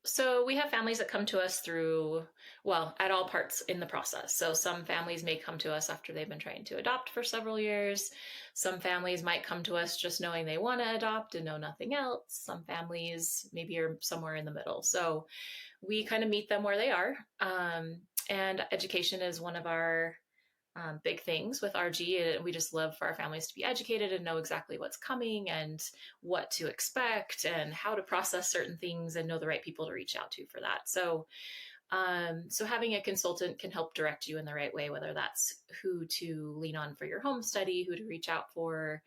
So we have families that come to us at all parts in the process. So some families may come to us after they've been trying to adopt for several years. Some families might come to us just knowing they want to adopt and know nothing else. Some families maybe are somewhere in the middle. So we kind of meet them where they are. And education is one of our big things with RG. And we just love for our families to be educated and know exactly what's coming and what to expect and how to process certain things and know the right people to reach out to for that. So having a consultant can help direct you in the right way, whether that's who to lean on for your home study, who to reach out for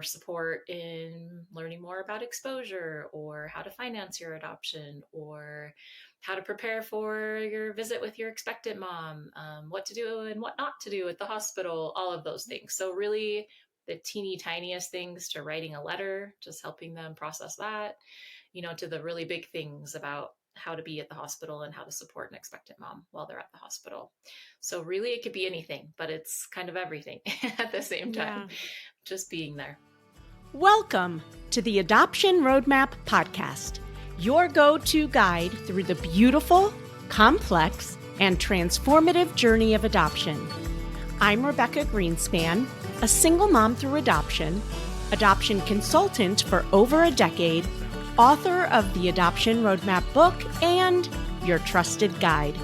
support in learning more about exposure or how to finance your adoption or how to prepare for your visit with your expectant mom, what to do and what not to do at the hospital, all of those things. So really the teeny tiniest things to writing a letter, just helping them process that, to the really big things about how to be at the hospital and how to support an expectant mom while they're at the hospital. So really it could be anything, but it's kind of everything at the same time. Yeah. Just being there. Welcome to the Adoption Roadmap Podcast, your go-to guide through the beautiful, complex, and transformative journey of adoption. I'm Rebecca Gruenspan, a single mom through adoption consultant for over a decade, author of the Adoption Roadmap book, and your trusted guide.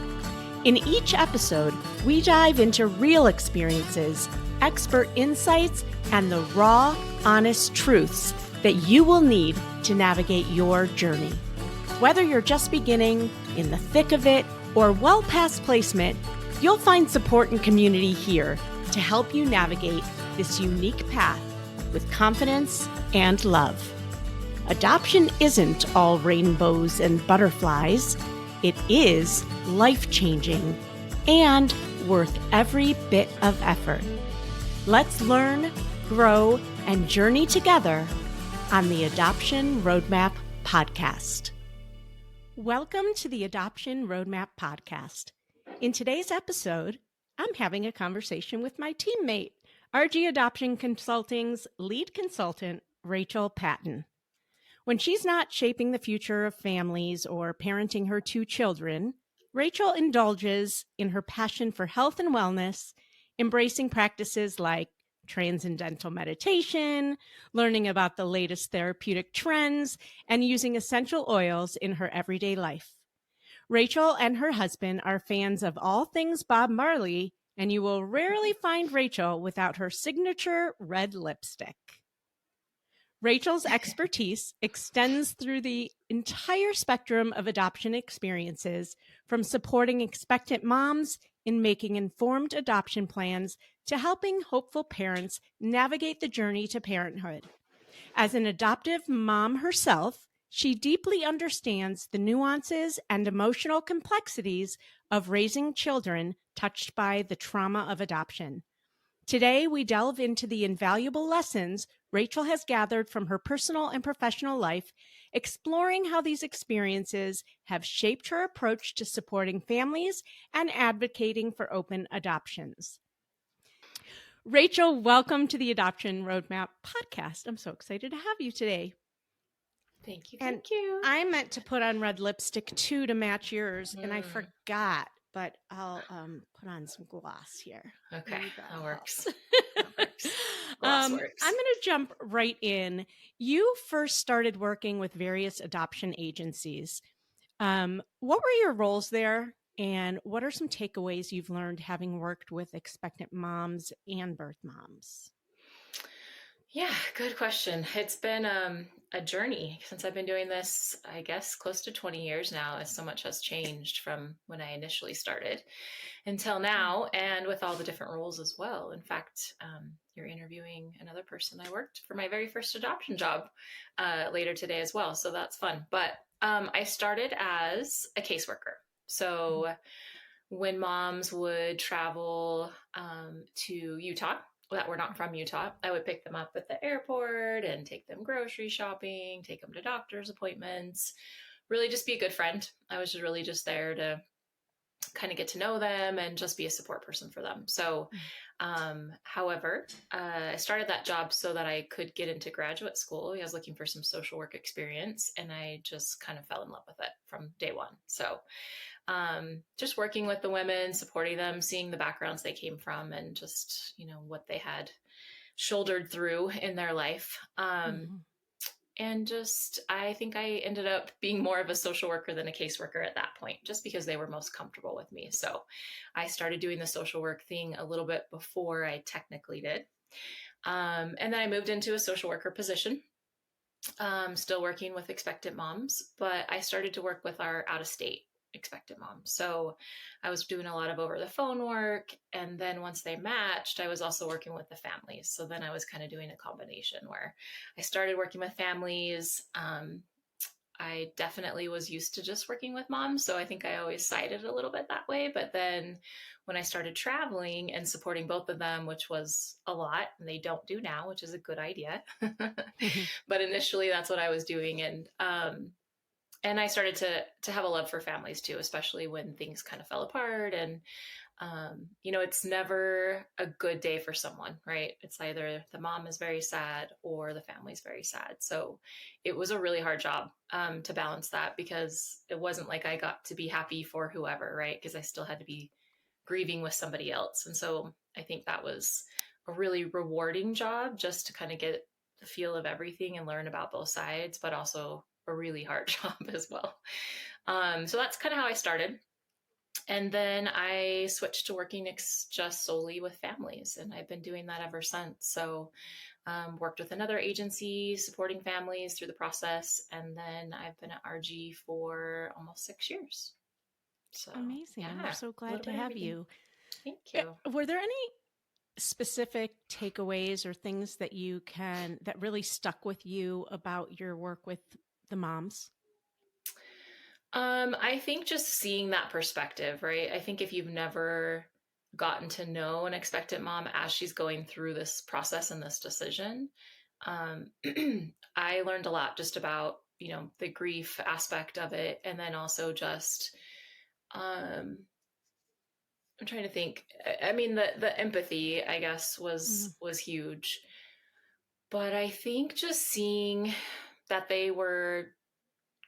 In each episode, we dive into real experiences, expert insights, and the raw, honest truths that you will need to navigate your journey. Whether you're just beginning, in the thick of it, or well past placement, you'll find support and community here to help you navigate this unique path with confidence and love. Adoption isn't all rainbows and butterflies. It is life-changing and worth every bit of effort. Let's learn, grow, and journey together on the Adoption Roadmap Podcast. Welcome to the Adoption Roadmap Podcast. In today's episode, I'm having a conversation with my teammate, RG Adoption Consulting's lead consultant, Rachel Patten. When she's not shaping the future of families or parenting her two children, Rachel indulges in her passion for health and wellness, embracing practices like transcendental meditation, learning about the latest therapeutic trends, and using essential oils in her everyday life. Rachel and her husband are fans of all things Bob Marley, and you will rarely find Rachel without her signature red lipstick. Rachel's expertise extends through the entire spectrum of adoption experiences, from supporting expectant moms in making informed adoption plans to helping hopeful parents navigate the journey to parenthood. As an adoptive mom herself, she deeply understands the nuances and emotional complexities of raising children touched by the trauma of adoption. Today, we delve into the invaluable lessons Rachel has gathered from her personal and professional life, exploring how these experiences have shaped her approach to supporting families and advocating for open adoptions. Rachel, welcome to the Adoption Roadmap Podcast. I'm so excited to have you today. Thank you. Thank you. I meant to put on red lipstick too to match yours, and I forgot. But I'll put on some gloss here. Okay, that works. I'm going to jump right in. You first started working with various adoption agencies. What were your roles there, and what are some takeaways you've learned having worked with expectant moms and birth moms? Yeah, good question. It's been a journey since I've been doing this, I guess, close to 20 years now, as so much has changed from when I initially started until now, and with all the different roles as well. In fact, you're interviewing another person I worked for my very first adoption job later today as well. So that's fun. But I started as a caseworker. So when moms would travel to Utah, that were not from Utah, I would pick them up at the airport and take them grocery shopping, take them to doctor's appointments, really just be a good friend. I was really just there to kind of get to know them and just be a support person for them. So, however, I started that job so that I could get into graduate school. I was looking for some social work experience, and I just kind of fell in love with it from day one. So, just working with the women, supporting them, seeing the backgrounds they came from, and just, what they had shouldered through in their life. And just, I think I ended up being more of a social worker than a caseworker at that point, just because they were most comfortable with me. So I started doing the social work thing a little bit before I technically did. And then I moved into a social worker position, still working with expectant moms, but I started to work with our out of state expectant moms. So I was doing a lot of over the phone work. And then once they matched, I was also working with the families. So then I was kind of doing a combination where I started working with families. I definitely was used to just working with moms. So I think I always sided a little bit that way. But then when I started traveling and supporting both of them, which was a lot, and they don't do now, which is a good idea. But initially that's what I was doing. And I started to have a love for families too, especially when things kind of fell apart. And it's never a good day for someone, right? It's either the mom is very sad or the family's very sad. So it was a really hard job to balance that, because it wasn't like I got to be happy for whoever, right? Because I still had to be grieving with somebody else. And so I think that was a really rewarding job, just to kind of get the feel of everything and learn about both sides, but also a really hard job as well. So that's kind of how I started. And then I switched to working just solely with families, and I've been doing that ever since. So worked with another agency supporting families through the process, and then I've been at RG for almost 6 years. So Amazing. yeah, We're so a glad little to bit of have everything. you. Thank you. Were there any specific takeaways or things that really stuck with you about your work with the moms? I think just seeing that perspective, right? I think if you've never gotten to know an expectant mom as she's going through this process and this decision, um, I learned a lot just about, the grief aspect of it. And then also just, I'm trying to think. I mean, the empathy, I guess, was huge. But I think just seeing that they were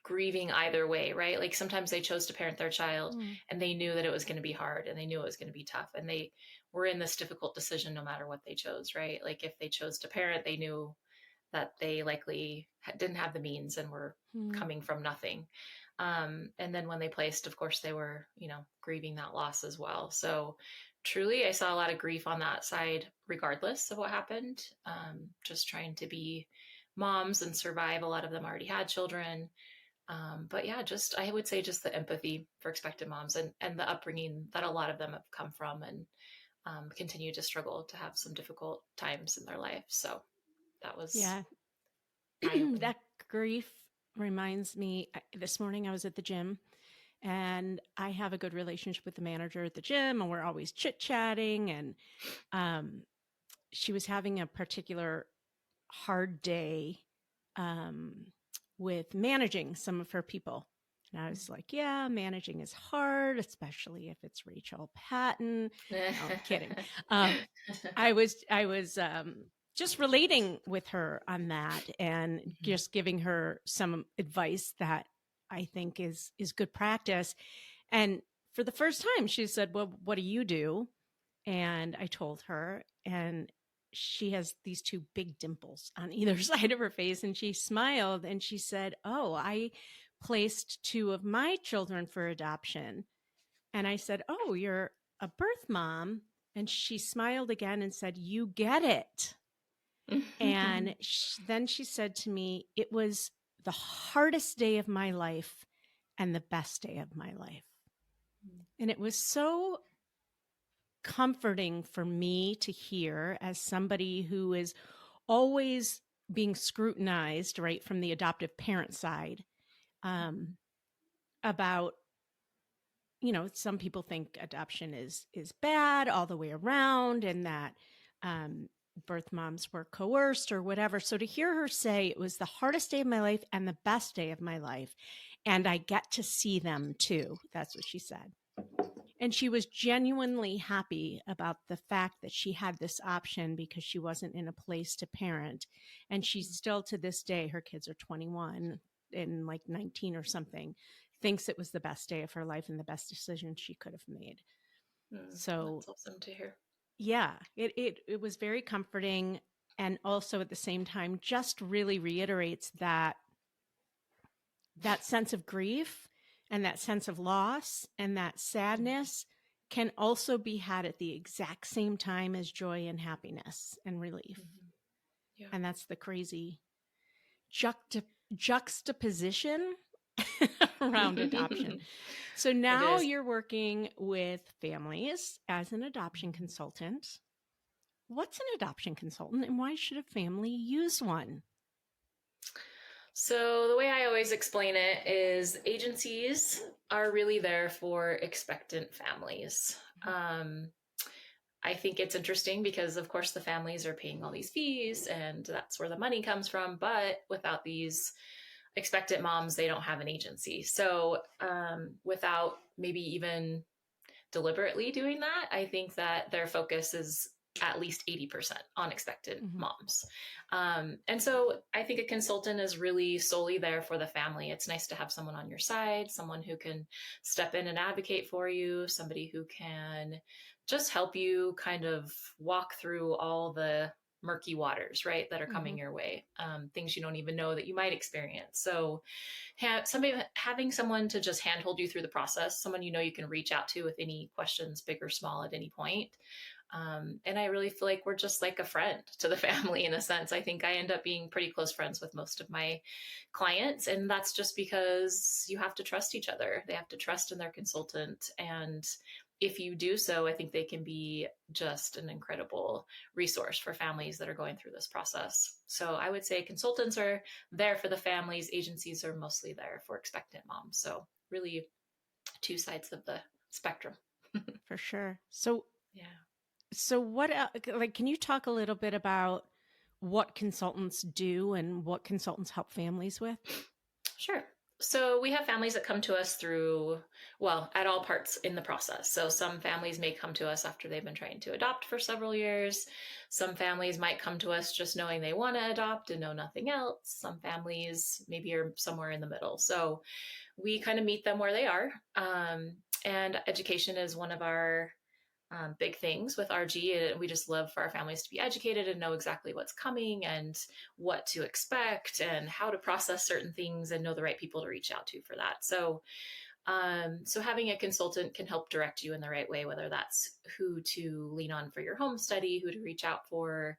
grieving either way, right? Like sometimes they chose to parent their child and they knew that it was going to be hard and they knew it was going to be tough, and they were in this difficult decision no matter what they chose, right? Like if they chose to parent, they knew that they likely didn't have the means and were coming from nothing. And then when they placed, of course, they were, grieving that loss as well. So truly, I saw a lot of grief on that side, regardless of what happened. Just trying to be moms and survive. A lot of them already had children. But yeah, I would say just the empathy for expectant moms and the upbringing that a lot of them have come from, and continue to struggle to have some difficult times in their life. So that was eye-opening. That grief reminds me, this morning I was at the gym and I have a good relationship with the manager at the gym, and we're always chit-chatting, and she was having a particular hard day with managing some of her people. And I was like, yeah, managing is hard, especially if it's Rachel Patten. No, I'm kidding. I was just relating with her on that, and just giving her some advice that I think is good practice. And for the first time, she said, well, what do you do? And I told her, and she has these two big dimples on either side of her face. And she smiled and she said, oh, I placed two of my children for adoption. And I said, oh, you're a birth mom. And she smiled again and said, you get it. And then she said to me, it was the hardest day of my life and the best day of my life. And it was so comforting for me to hear, as somebody who is always being scrutinized, right, from the adoptive parent side, about, some people think adoption is bad all the way around, and that birth moms were coerced or whatever. So to hear her say it was the hardest day of my life and the best day of my life, and I get to see them too. That's what she said. And she was genuinely happy about the fact that she had this option because she wasn't in a place to parent. And she's still, to this day, her kids are 21 and like 19 or something, thinks it was the best day of her life and the best decision she could have made. So That's awesome to hear. yeah, it was very comforting. And also at the same time, just really reiterates that sense of grief and that sense of loss and that sadness can also be had at the exact same time as joy and happiness and relief. Yeah. And that's the crazy juxtaposition around adoption. So now you're working with families as an adoption consultant. What's an adoption consultant and why should a family use one? So, the way I always explain it is agencies are really there for expectant families. I think it's interesting because, of course, the families are paying all these fees and that's where the money comes from. But without these expectant moms, they don't have an agency. So, without maybe even deliberately doing that, I think that their focus is at least 80% on expectant moms. And so I think a consultant is really solely there for the family. It's nice to have someone on your side, someone who can step in and advocate for you, somebody who can just help you kind of walk through all the murky waters, right, that are coming your way, things you don't even know that you might experience. So having someone to just handhold you through the process, someone you know you can reach out to with any questions, big or small, at any point. And I really feel like we're just like a friend to the family in a sense. I think I end up being pretty close friends with most of my clients. And that's just because you have to trust each other. They have to trust in their consultant. And if you do so, I think they can be just an incredible resource for families that are going through this process. So I would say consultants are there for the families. Agencies are mostly there for expectant moms. So really two sides of the spectrum. For sure. So Yeah. So what like can you talk a little bit about what consultants do and what consultants help families with? Sure. So we have families that come to us through, well, at all parts in the process. So some families may come to us after they've been trying to adopt for several years. Some families might come to us just knowing they want to adopt and know nothing else. Some families maybe are somewhere in the middle. So we kind of meet them where they are. And education is one of our big things with RG. And we just love for our families to be educated and know exactly what's coming and what to expect and how to process certain things and know the right people to reach out to for that. So, so having a consultant can help direct you in the right way, whether that's who to lean on for your home study, who to reach out for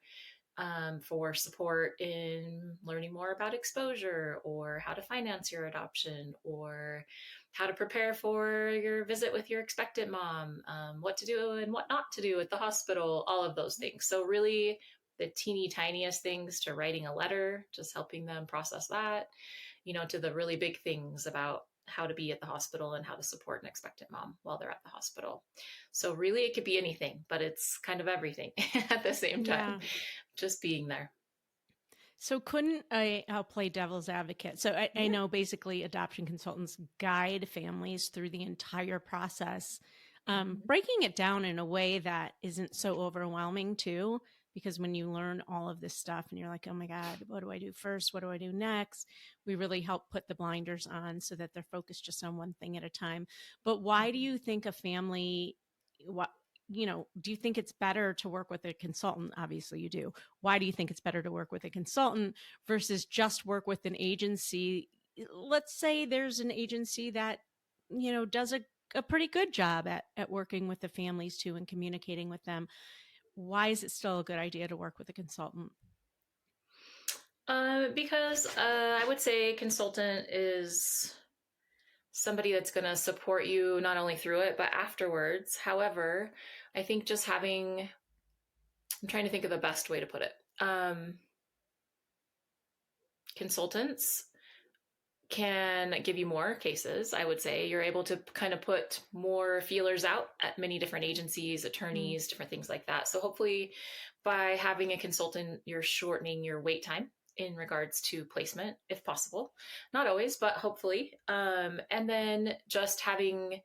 support in learning more about exposure or how to finance your adoption or how to prepare for your visit with your expectant mom, what to do and what not to do at the hospital, all of those things. So really the teeny tiniest things to writing a letter, just helping them process that, to the really big things about how to be at the hospital and how to support an expectant mom while they're at the hospital. So really it could be anything, but it's kind of everything at the same time, just being there. So couldn't I'll play devil's advocate. So I know basically adoption consultants guide families through the entire process, breaking it down in a way that isn't so overwhelming too, because when you learn all of this stuff and you're like, oh my God, what do I do first? What do I do next? We really help put the blinders on so that they're focused just on one thing at a time. But why do you think a family, do you think it's better to work with a consultant? Obviously you do. Why do you think it's better to work with a consultant versus just work with an agency? Let's say there's an agency that, does a pretty good job at working with the families too and communicating with them. Why is it still a good idea to work with a consultant? Because I would say consultant is somebody that's going to support you not only through it, but afterwards. However, I think just I'm trying to think of the best way to put it. Consultants can give you more cases. I would say you're able to kind of put more feelers out at many different agencies, attorneys, different things like that. So hopefully by having a consultant, you're shortening your wait time in regards to placement, if possible. Not always, but hopefully. And then just having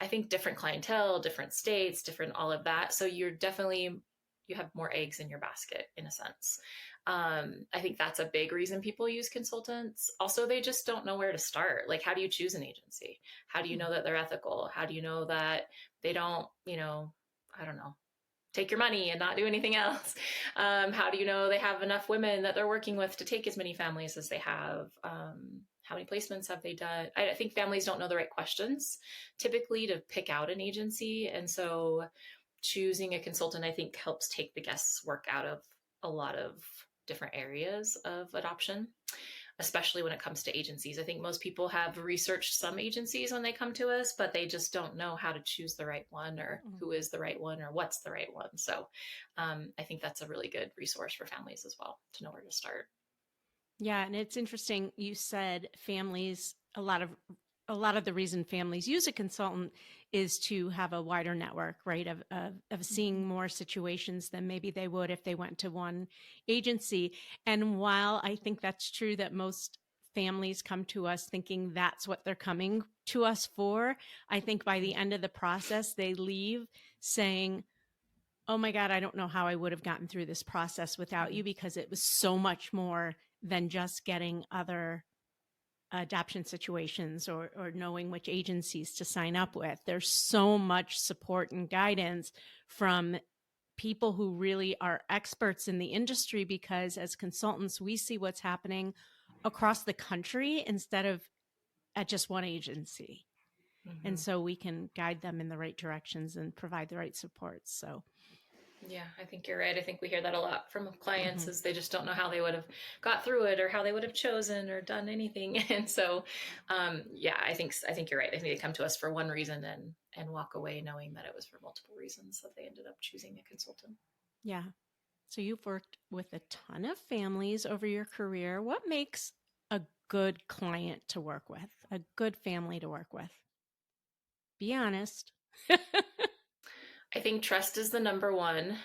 I think different clientele, different states, different all of that. So you're definitely, you have more eggs in your basket in a sense. I think that's a big reason people use consultants. Also, they just don't know where to start. Like, how do you choose an agency? How do you know that they're ethical? How do you know that they don't, I don't know, take your money and not do anything else? How do you know they have enough women that they're working with to take as many families as they have? How many placements have they done? I think families don't know the right questions typically to pick out an agency. And so choosing a consultant, I think, helps take the guesswork out of a lot of different areas of adoption, especially when it comes to agencies. I think most people have researched some agencies when they come to us, but they just don't know how to choose the right one, or who is the right one, or what's the right one. So I think that's a really good resource for families as well, to know where to start. Yeah, and it's interesting. You said families, a lot of the reason families use a consultant is to have a wider network, right? Of seeing more situations than maybe they would if they went to one agency. And while I think that's true that most families come to us thinking that's what they're coming to us for, I think by the end of the process, they leave saying, oh my God, I don't know how I would have gotten through this process without you, because it was so much more than just getting other adoption situations or knowing which agencies to sign up with. There's so much support and guidance from people who really are experts in the industry, because as consultants, we see what's happening across the country instead of at just one agency. Mm-hmm. And so we can guide them in the right directions and provide the right supports. So yeah, I think you're right. I think we hear that a lot from clients, is they just don't know how they would have got through it, or how they would have chosen or done anything. And so, yeah, I think you're right. I think they come to us for one reason and walk away knowing that it was for multiple reasons that they ended up choosing a consultant. yeah. So you've worked with a ton of families over your career. What makes a good client to work with, a good family to work with? Be honest. I think trust is the number one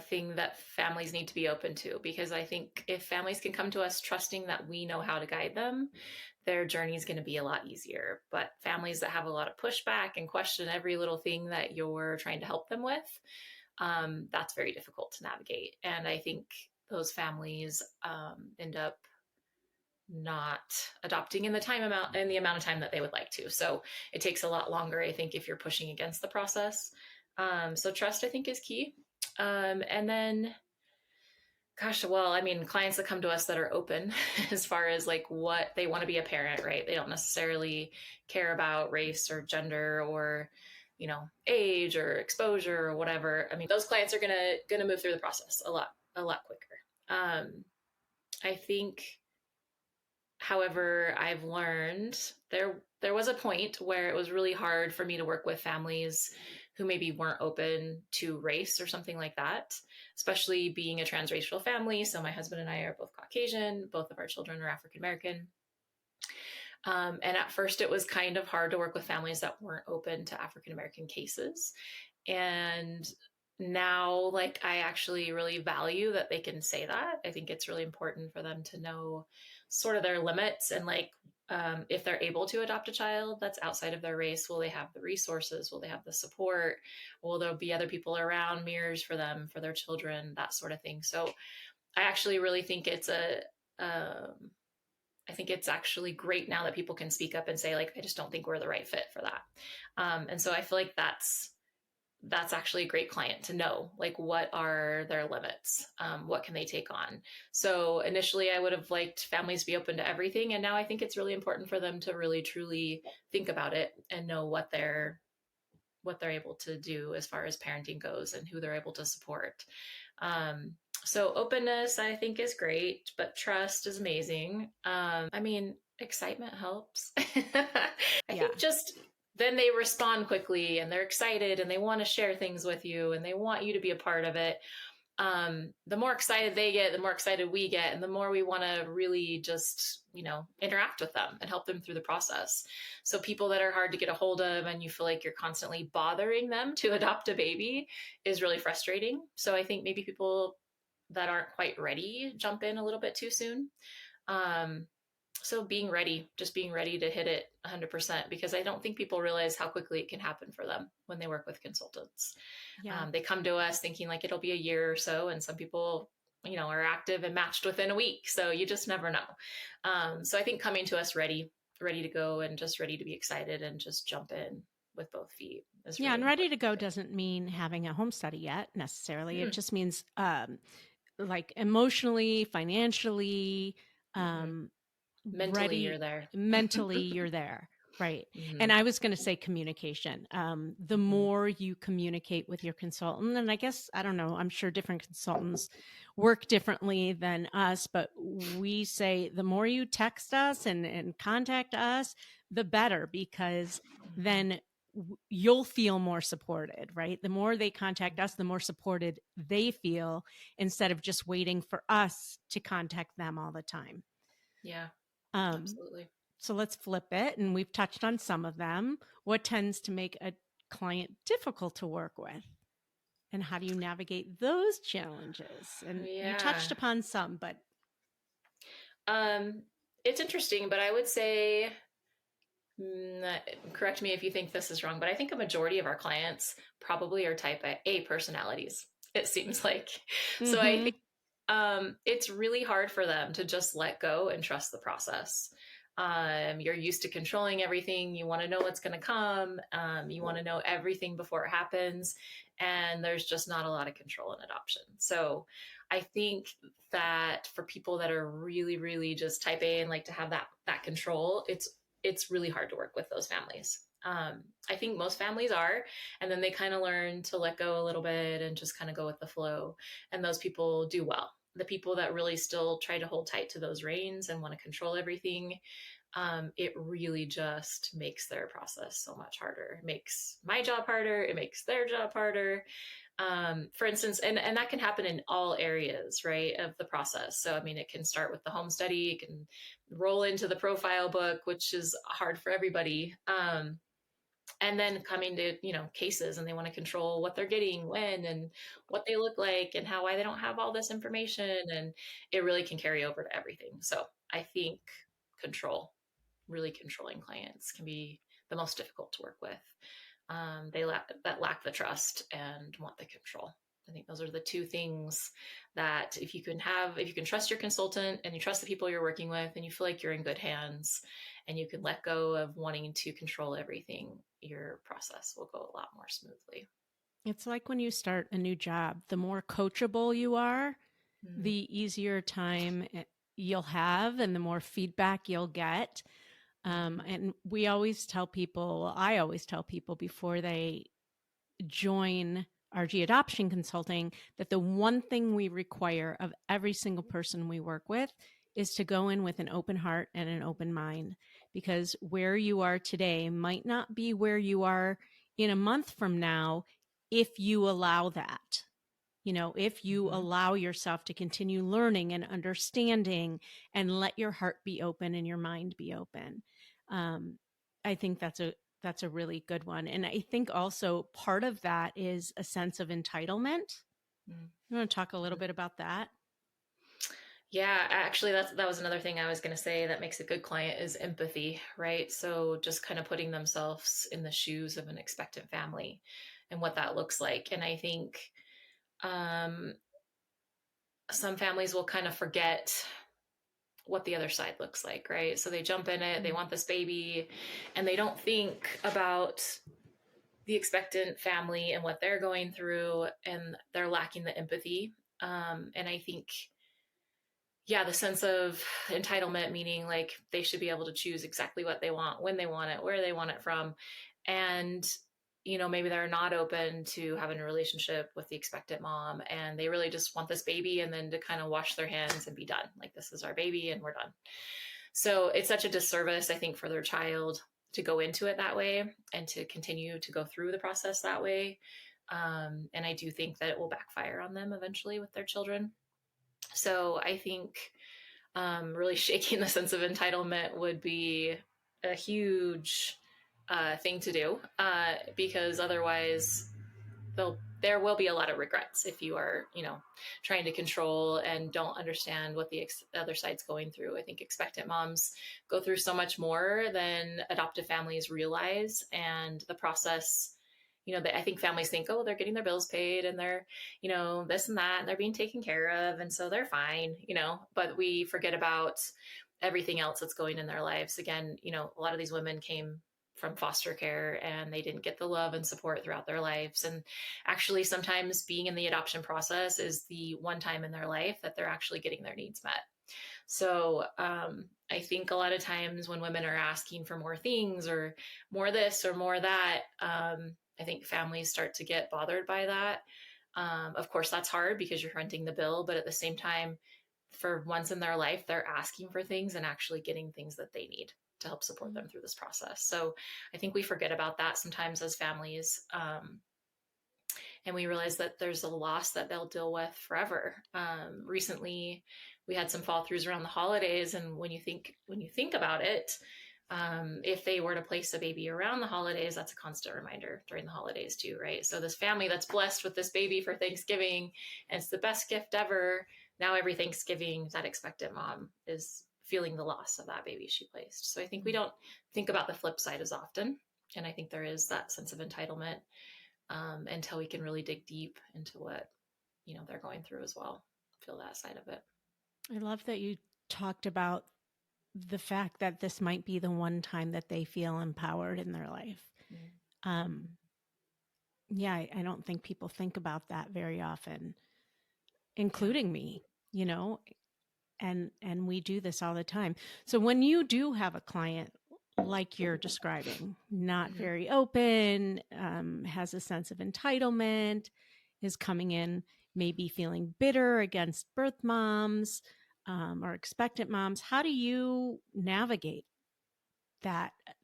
thing that families need to be open to, because I think if families can come to us trusting that we know how to guide them, their journey is going to be a lot easier. But families that have a lot of pushback and question every little thing that you're trying to help them with, that's very difficult to navigate. And I think those families end up not adopting in the amount of time that they would like to. So it takes a lot longer, I think, if you're pushing against the process. So trust, I think, is key. And then, gosh, well, I mean, clients that come to us that are open as far as like what they want to be a parent, right? They don't necessarily care about race or gender or, age or exposure or whatever. I mean, those clients are gonna move through the process a lot quicker. I think, however, I've learned there was a point where it was really hard for me to work with families who maybe weren't open to race or something like that, especially being a transracial family. So my husband and I are both Caucasian, both of our children are African American. And at first it was kind of hard to work with families that weren't open to African American cases. And now, like, I actually really value that they can say that. I think it's really important for them to know sort of their limits, and like, if they're able to adopt a child that's outside of their race, will they have the resources? Will they have the support? Will there be other people around, mirrors for them, for their children, that sort of thing. So I actually really think I think it's actually great now that people can speak up and say, like, I just don't think we're the right fit for that. And so I feel like that's actually a great client to know, like, what are their limits? What can they take on? So initially I would have liked families to be open to everything. And now I think it's really important for them to really, truly think about it and know what they're able to do as far as parenting goes and who they're able to support. So openness, I think, is great, but trust is amazing. I mean, excitement helps. I think just then they respond quickly and they're excited and they want to share things with you and they want you to be a part of it. The more excited they get, the more excited we get, and the more we want to really just, interact with them and help them through the process. So people that are hard to get a hold of and you feel like you're constantly bothering them to adopt a baby is really frustrating. So I think maybe people that aren't quite ready jump in a little bit too soon. So just being ready to hit it 100%, because I don't think people realize how quickly it can happen for them when they work with consultants. Yeah. They come to us thinking like it'll be a year or so, and some people, are active and matched within a week. So you just never know. So I think coming to us ready to go and just ready to be excited and just jump in with both feet is Yeah. really And ready to important. go doesn't mean having a home study yet necessarily. It Mm-hmm. just means like emotionally, financially, Mm-hmm. um, Mentally, you're ready, there. mentally, you're there. Right. Mm-hmm. And I was going to say communication. The Mm-hmm. more you communicate with your consultant, and I guess, I don't know, I'm sure different consultants work differently than us, but we say the more you text us and contact us, the better, because then you'll feel more supported, right? The more they contact us, the more supported they feel, instead of just waiting for us to contact them all the time. Yeah, Um, absolutely. so let's flip it. And we've touched on some of them. What tends to make a client difficult to work with? And how do you navigate those challenges? And you Yeah. touched upon some, but Um, it's interesting, but I would say, correct me if you think this is wrong, but I think a majority of our clients probably are type A personalities, it seems like. So I mm-hmm. think it's really hard for them to just let go and trust the process. You're used to controlling everything. You want to know what's going to come. You want to know everything before it happens. And there's just not a lot of control in adoption. So I think that for people that are really, really just type A and like to have that control, it's really hard to work with those families. I think most families are, and then they kind of learn to let go a little bit and just kind of go with the flow. And those people do well. The people that really still try to hold tight to those reins and want to control everything, it really just makes their process so much harder. It makes my job harder. It makes their job harder. For instance, and that can happen in all areas, right, of the process. So, I mean, it can start with the home study, it can roll into the profile book, which is hard for everybody. And then coming to, cases, and they want to control what they're getting, when, and what they look like, and why they don't have all this information. And it really can carry over to everything. So I think really controlling clients can be the most difficult to work with. They lack the trust and want the control. I think those are the two things that if you can trust your consultant and you trust the people you're working with and you feel like you're in good hands and you can let go of wanting to control everything, your process will go a lot more smoothly. It's like when you start a new job, the more coachable you are, Mm-hmm. the easier time you'll have and the more feedback you'll get. And we always tell people, I always tell people before they join RG Adoption Consulting, that the one thing we require of every single person we work with is to go in with an open heart and an open mind, because where you are today might not be where you are in a month from now if you allow that. If you Mm-hmm. allow yourself to continue learning and understanding and let your heart be open and your mind be open. Um, I think that's a really good one. And I think also part of that is a sense of entitlement. Mm-hmm. You want to talk a little bit about that? Yeah, actually, that was another thing I was going to say that makes a good client is empathy, right? So just kind of putting themselves in the shoes of an expectant family and what that looks like. And I think um, some families will kind of forget what the other side looks like, right? So they jump in it, they want this baby, and they don't think about the expectant family and what they're going through, and they're lacking the empathy. And I think yeah, the sense of entitlement, meaning like they should be able to choose exactly what they want, when they want it, where they want it from. And, maybe they're not open to having a relationship with the expectant mom and they really just want this baby and then to kind of wash their hands and be done. Like, this is our baby and we're done. So it's such a disservice, I think, for their child to go into it that way and to continue to go through the process that way. And I do think that it will backfire on them eventually with their children. So I think really shaking the sense of entitlement would be a huge thing to do because otherwise there will be a lot of regrets if you are, trying to control and don't understand what the other side's going through. I think expectant moms go through so much more than adoptive families realize. And the process, I think families think, oh, they're getting their bills paid and they're, this and that, and they're being taken care of. And so they're fine, but we forget about everything else that's going in their lives. Again, a lot of these women came from foster care and they didn't get the love and support throughout their lives. And actually, sometimes being in the adoption process is the one time in their life that they're actually getting their needs met. So I think a lot of times when women are asking for more things or more this or more that, I think families start to get bothered by that. Of course, that's hard because you're renting the bill, but at the same time, for once in their life, they're asking for things and actually getting things that they need to help support them through this process. So I think we forget about that sometimes as families. And we realize that there's a loss that they'll deal with forever. Recently, we had some fall throughs around the holidays, and when you think about it, if they were to place a baby around the holidays, that's a constant reminder during the holidays too, right? So this family that's blessed with this baby for Thanksgiving, and it's the best gift ever. Now every Thanksgiving, that expectant mom is feeling the loss of that baby she placed. So I think we don't think about the flip side as often, and I think there is that sense of entitlement. Until we can really dig deep into what they're going through as well, feel that side of it. I love that you talked about the fact that this might be the one time that they feel empowered in their life. Yeah, I don't think people think about that very often, including me, and we do this all the time. So when you do have a client like you're describing, not very open, has a sense of entitlement, is coming in maybe feeling bitter against birth moms or expectant moms, how do you navigate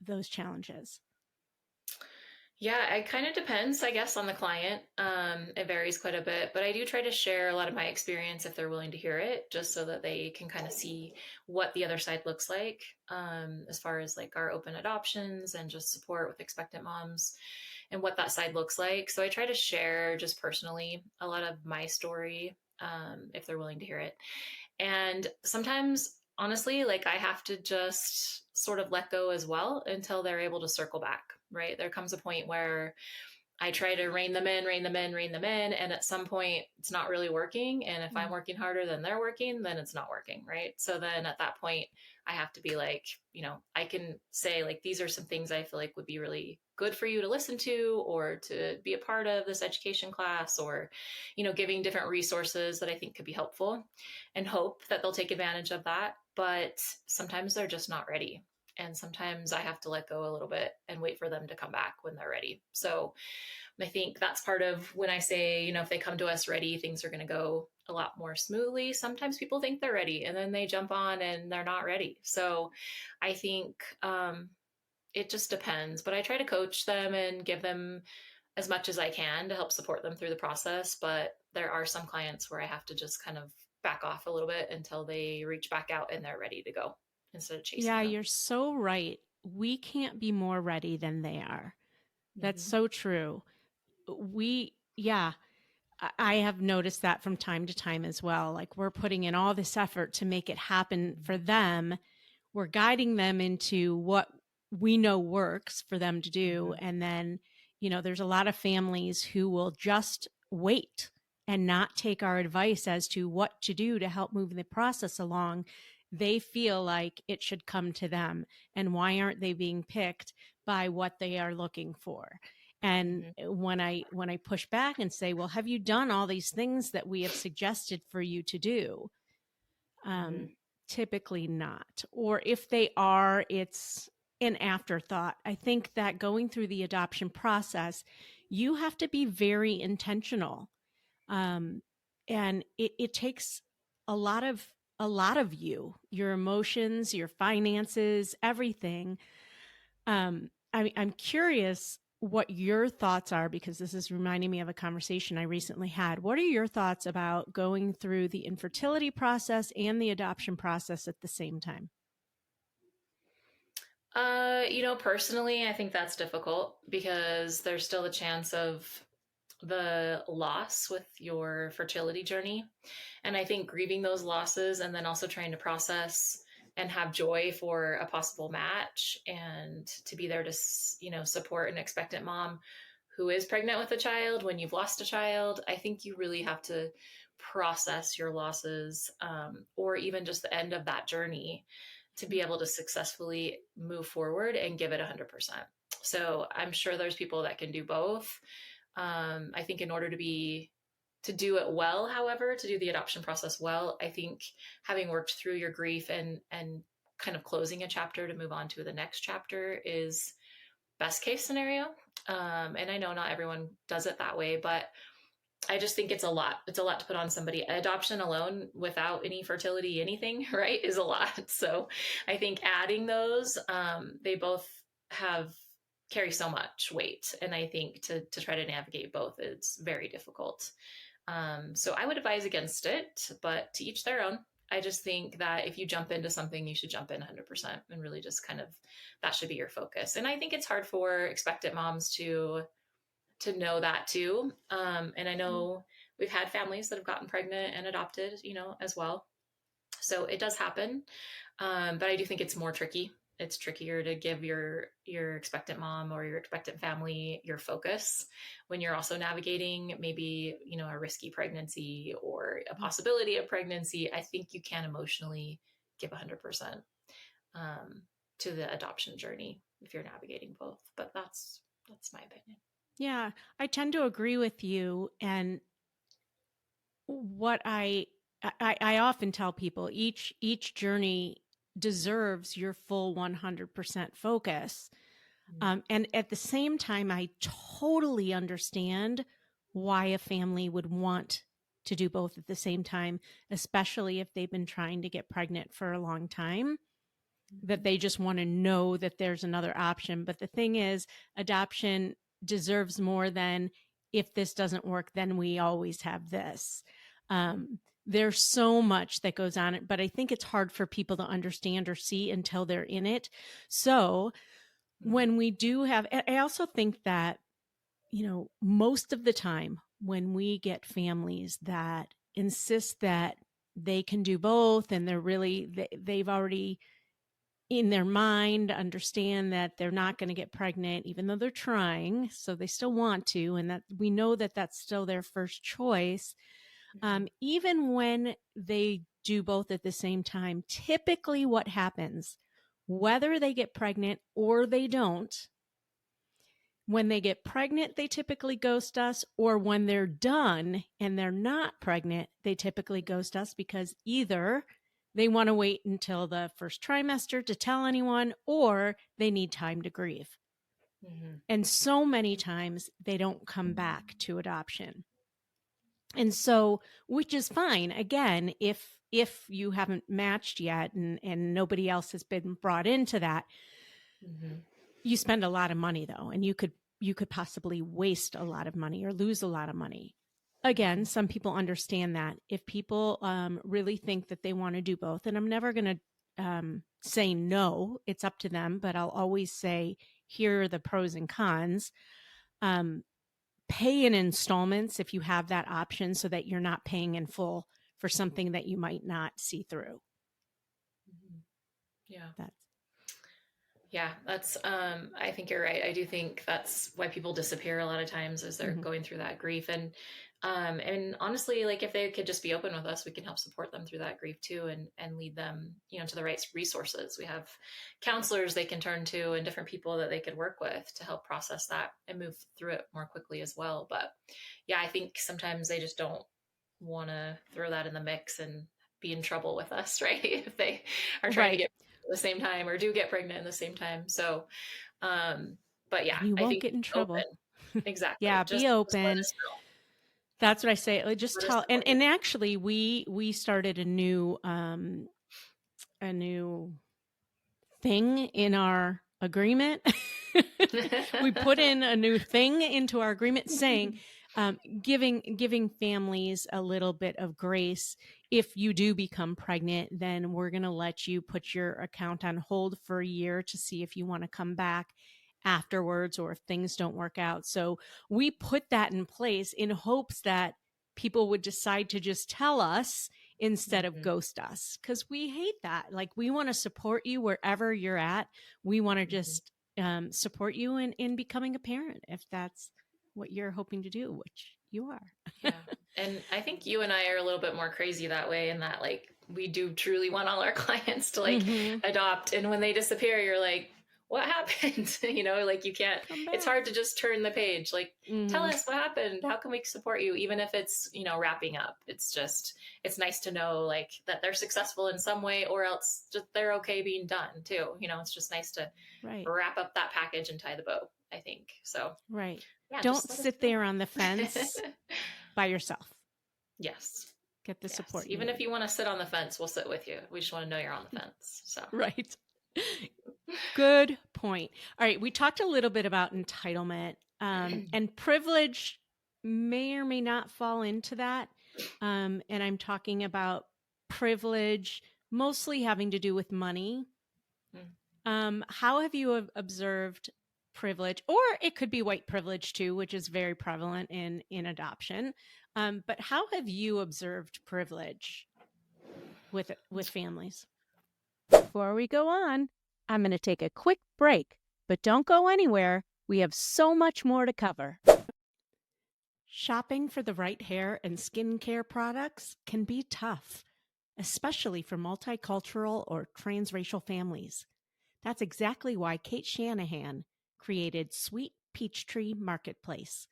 those challenges? Yeah, it kind of depends, I guess, on the client. It varies quite a bit, but I do try to share a lot of my experience if they're willing to hear it, just so that they can kind of see what the other side looks like, as far as like our open adoptions and just support with expectant moms and what that side looks like. So I try to share just personally a lot of my story, if they're willing to hear it. And sometimes, honestly, like I have to just sort of let go as well until they're able to circle back, right? There comes a point where I try to rein them in, rein them in, rein them in. And at some point, it's not really working. And if I'm working harder than they're working, then it's not working, right? So then at that point, I have to be like, I can say, like, these are some things I feel like would be really good for you to listen to or to be a part of this education class, or, giving different resources that I think could be helpful, and hope that they'll take advantage of that. But sometimes they're just not ready. And sometimes I have to let go a little bit and wait for them to come back when they're ready. So I think that's part of when I say, if they come to us ready, things are going to go a lot more smoothly. Sometimes people think they're ready and then they jump on and they're not ready. So I think it just depends. But I try to coach them and give them as much as I can to help support them through the process. But there are some clients where I have to just kind of back off a little bit until they reach back out and they're ready to go instead of chasing Yeah, them. you're so right. We can't be more ready than they are. That's so true. I have noticed that from time to time as well. Like we're putting in all this effort to make it happen for them. We're guiding them into what we know works for them to do. And then, there's a lot of families who will just wait and not take our advice as to what to do to help move the process along. They feel like it should come to them. And why aren't they being picked by what they are looking for? And when I push back and say, well, have you done all these things that we have suggested for you to do? Typically not. Or if they are, it's an afterthought. I think that going through the adoption process, you have to be very intentional. And it takes a lot of your emotions, your finances, everything. I'm curious what your thoughts are, because this is reminding me of a conversation I recently had. What are your thoughts about going through the infertility process and the adoption process at the same time? Personally, I think that's difficult because there's still a chance of the loss with your fertility journey. And I think grieving those losses and then also trying to process and have joy for a possible match and to be there to, support an expectant mom who is pregnant with a child when you've lost a child. I think you really have to process your losses, or even just the end of that journey, to be able to successfully move forward and give it 100%. So I'm sure there's people that can do both. I think in order to do it well, however, to do the adoption process well, I think having worked through your grief and kind of closing a chapter to move on to the next chapter is best case scenario. And I know not everyone does it that way, but I just think it's a lot. It's a lot to put on somebody. Adoption alone without any fertility, anything, right, is a lot. So I think adding those, they both have carry so much weight. And I think to try to navigate both, it's very difficult. So I would advise against it, but to each their own. I just think that if you jump into something, you should jump in 100% and really just kind of, that should be your focus. And I think it's hard for expectant moms to know that too. And I know we've had families that have gotten pregnant and adopted, as well. So it does happen. But I do think it's more tricky. It's trickier to give your expectant mom or your expectant family your focus when you're also navigating maybe, a risky pregnancy or a possibility of pregnancy. I think you can emotionally give 100% to the adoption journey if you're navigating both. But that's my opinion. Yeah, I tend to agree with you. And what I often tell people, each journey deserves your full 100% focus. And at the same time, I totally understand why a family would want to do both at the same time, especially if they've been trying to get pregnant for a long time, that they just want to know that there's another option. But the thing is, adoption deserves more than, if this doesn't work, then we always have this. There's so much that goes on, but I think it's hard for people to understand or see until they're in it. So when we do have, I also think that, most of the time when we get families that insist that they can do both, and they've already in their mind understand that they're not going to get pregnant, even though they're trying. So they still want to, and that we know that that's still their first choice. Even when they do both at the same time, typically what happens, whether they get pregnant or they don't, when they get pregnant, they typically ghost us, or when they're done and they're not pregnant, they typically ghost us because either they want to wait until the first trimester to tell anyone, or they need time to grieve. And so many times they don't come back to adoption. And so, which is fine. Again, if you haven't matched yet and nobody else has been brought into that, you spend a lot of money though, and you could possibly waste a lot of money or lose a lot of money. Again, some people understand that. If people really think that they want to do both, and I'm never going to say no, it's up to them, but I'll always say, here are the pros and cons. Pay in installments if you have that option, so that you're not paying in full for something that you might not see through. That's I think you're right. I do think that's why people disappear a lot of times, as they're going through that grief. And honestly, like, if they could just be open with us, we can help support them through that grief too, and lead them, to the right resources. We have counselors they can turn to, and different people that they could work with to help process that and move through it more quickly as well. But yeah, I think sometimes they just don't want to throw that in the mix and be in trouble with us, right? If they are trying to get at the same time, or do get pregnant at the same time. So, but yeah, you I won't think get in trouble. Exactly. Yeah, be open. Just that's what I say. Just tell. And actually, we started a new thing in our agreement. We put in a new thing into our agreement saying, giving families a little bit of grace. If you do become pregnant, then we're going to let you put your account on hold for a year to see if you want to come back. afterwards or if things don't work out. So we put that in place in hopes that people would decide to just tell us instead of Mhm. ghost us, because we hate that. Like, we want to support you wherever you're at. We want to Mhm. just support you in becoming a parent if that's what you're hoping to do, which you are. Yeah. And I think you and I are a little bit more crazy that way, in that like we do truly want all our clients to like Mm-hmm. adopt, and when they disappear you're like, what happened? Like you can't, Come it's back. hard to just turn the page, like tell Mm-hmm. us what happened, how can we support you, even if it's wrapping up. It's just, it's nice to know like that they're successful in some way, or else just they're okay being done too. It's just nice to Right. wrap up that package and tie the bow, I think. So Right. yeah, Don't just let us sit there on the fence know. by yourself. Yes. Get the Yes. support you Even if need. you want to sit on the fence, we'll sit with you. We just want to know you're on the fence. So, Right. Good point. All right. We talked a little bit about entitlement, and privilege may or may not fall into that. And I'm talking about privilege mostly having to do with money. How have you observed privilege? Or it could be white privilege too, which is very prevalent in adoption. But how have you observed privilege with families? Before we go on, I'm going to take a quick break, but don't go anywhere. We have so much more to cover. Shopping for the right hair and skincare products can be tough, especially for multicultural or transracial families. That's exactly why Kate Shanahan created Sweet Peachtree Marketplace.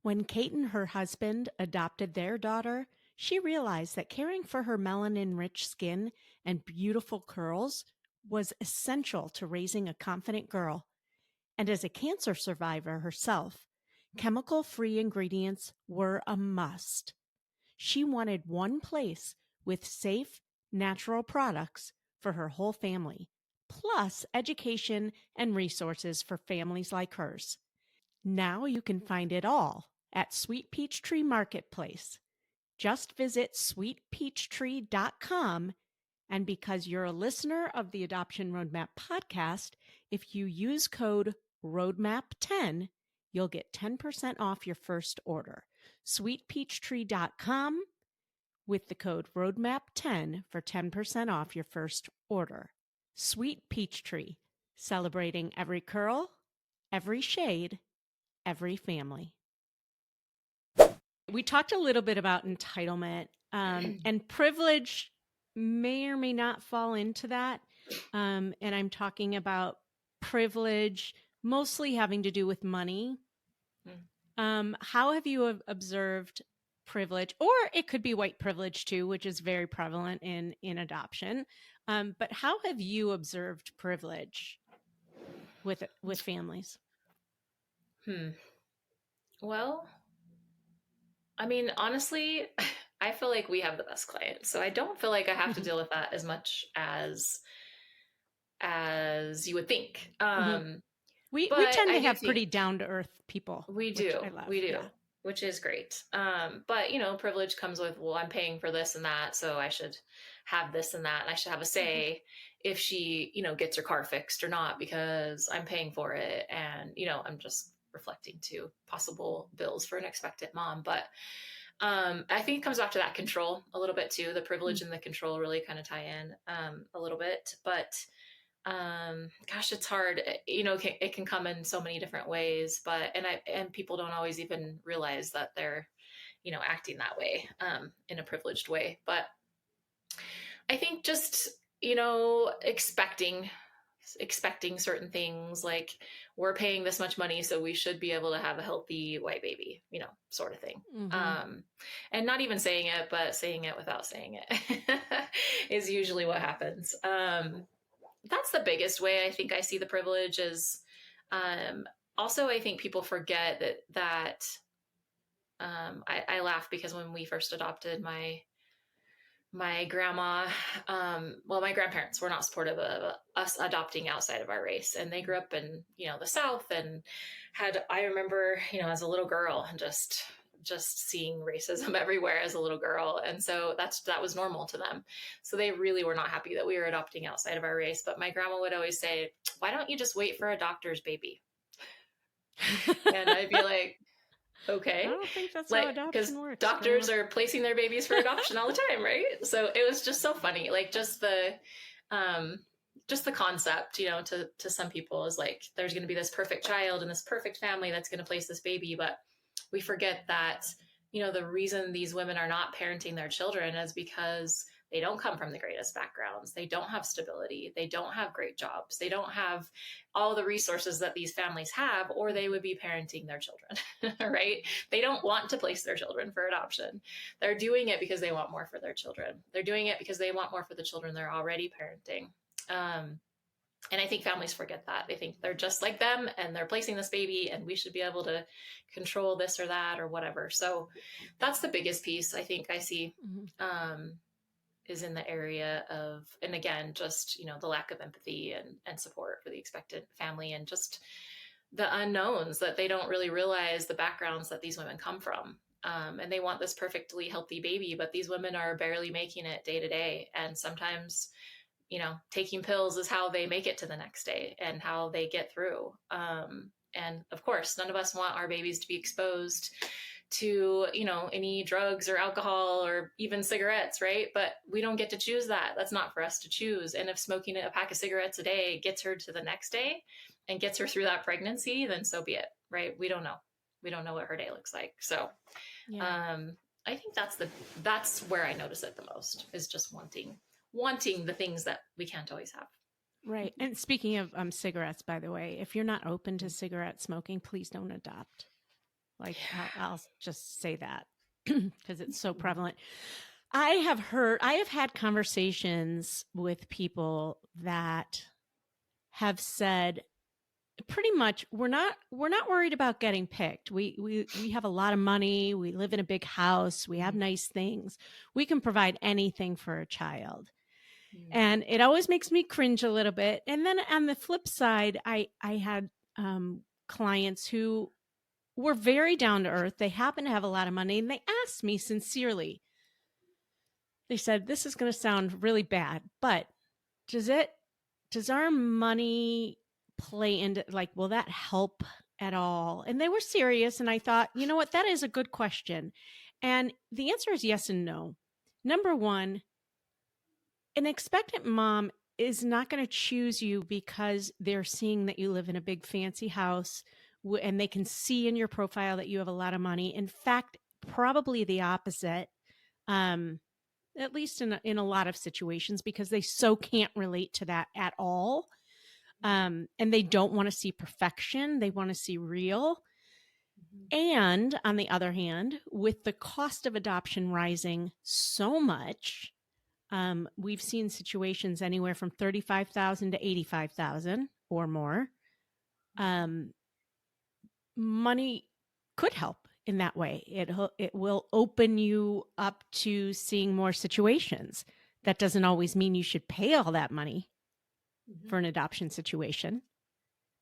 When Kate and her husband adopted their daughter, she realized that caring for her melanin-rich skin and beautiful curls was essential to raising a confident girl. And as a cancer survivor herself, chemical-free ingredients were a must. She wanted one place with safe, natural products for her whole family, plus education and resources for families like hers. Now you can find it all at Sweet Peachtree Marketplace. Just visit sweetpeachtree.com, and because you're a listener of the Adoption Roadmap podcast, if you use code ROADMAP10, you'll get 10% off your first order. Sweetpeachtree.com with the code ROADMAP10 for 10% off your first order. Sweet Peachtree, celebrating every curl, every shade, every family. We talked a little bit about entitlement, and privilege may or may not fall into that. And I'm talking about privilege mostly having to do with money. How have you observed privilege? Or it could be white privilege too, which is very prevalent in adoption. But how have you observed privilege with families? Well, I mean, honestly, I feel like we have the best clients, so I don't feel like I have to deal with that as much as you would think. We But tend I to do have think pretty down to earth people, we which do, I love. we do, Yeah. which is great. But privilege comes with, well, I'm paying for this and that, so I should have this and that, and I should have a say if she, gets her car fixed or not, because I'm paying for it, and I'm just reflecting to possible bills for an expectant mom. But I think it comes back to that control a little bit too. The privilege and the control really kind of tie in a little bit, but gosh, it's hard. It can come in so many different ways, but and people don't always even realize that they're acting that way in a privileged way. But I think just expecting certain things, like we're paying this much money, so we should be able to have a healthy white baby, sort of thing. Mm-hmm. And not even saying it, but saying it without saying it is usually what happens. That's the biggest way I think I see the privilege is. Um, Also, I think people forget that I laugh because when we first adopted my grandma, my grandparents were not supportive of us adopting outside of our race, and they grew up in the South, and I remember as a little girl just seeing racism everywhere as a little girl, and so that was normal to them. So they really were not happy that we were adopting outside of our race. But my grandma would always say, "Why don't you just wait for a doctor's baby?" And I'd be like, I okay, don't think that's how like, because adoption works. doctors are placing their babies for adoption all the time, right? So it was just so funny. Like um, just the concept, to some people is like, there's going to be this perfect child and this perfect family that's going to place this baby. But we forget that, the reason these women are not parenting their children is because they don't come from the greatest backgrounds. They don't have stability. They don't have great jobs. They don't have all the resources that these families have, or they would be parenting their children, right? They don't want to place their children for adoption. They're doing it because they want more for their children. They're doing it because they want more for the children they're already parenting. And I think families forget that. They think they're just like them and they're placing this baby and we should be able to control this or that or whatever. So that's the biggest piece I think I see. Is in the area of, and again, just, the lack of empathy and support for the expectant family, and just the unknowns that they don't really realize the backgrounds that these women come from. And they want this perfectly healthy baby, but these women are barely making it day to day. And sometimes, taking pills is how they make it to the next day and how they get through. And of course, none of us want our babies to be exposed to, any drugs or alcohol or even cigarettes, right? But we don't get to choose that. That's not for us to choose. And if smoking a pack of cigarettes a day gets her to the next day and gets her through that pregnancy, then so be it, right? We don't know. We don't know what her day looks like. So, I think that's where I notice it the most, is just wanting the things that we can't always have. Right. And speaking of cigarettes, by the way, if you're not open to cigarette smoking, please don't adopt. Like, I'll just say that because it's so prevalent. I have had conversations with people that have said pretty much, we're not worried about getting picked. We have a lot of money. We live in a big house. We have nice things. We can provide anything for a child. And it always makes me cringe a little bit. And then on the flip side, I had clients who were very down to earth. They happen to have a lot of money. And they asked me sincerely, they said, this is going to sound really bad, but does our money play into, like, will that help at all? And they were serious. And I thought, you know what, that is a good question. And the answer is yes and no. Number one, an expectant mom is not going to choose you because they're seeing that you live in a big fancy house and they can see in your profile that you have a lot of money. In fact, probably the opposite, at least in a lot of situations, because they so can't relate to that at all. And they don't want to see perfection. They want to see real. And on the other hand, with the cost of adoption rising so much, we've seen situations anywhere from $35,000 to $85,000 or more. Money could help in that way. It will open you up to seeing more situations. That doesn't always mean you should pay all that money for an adoption situation.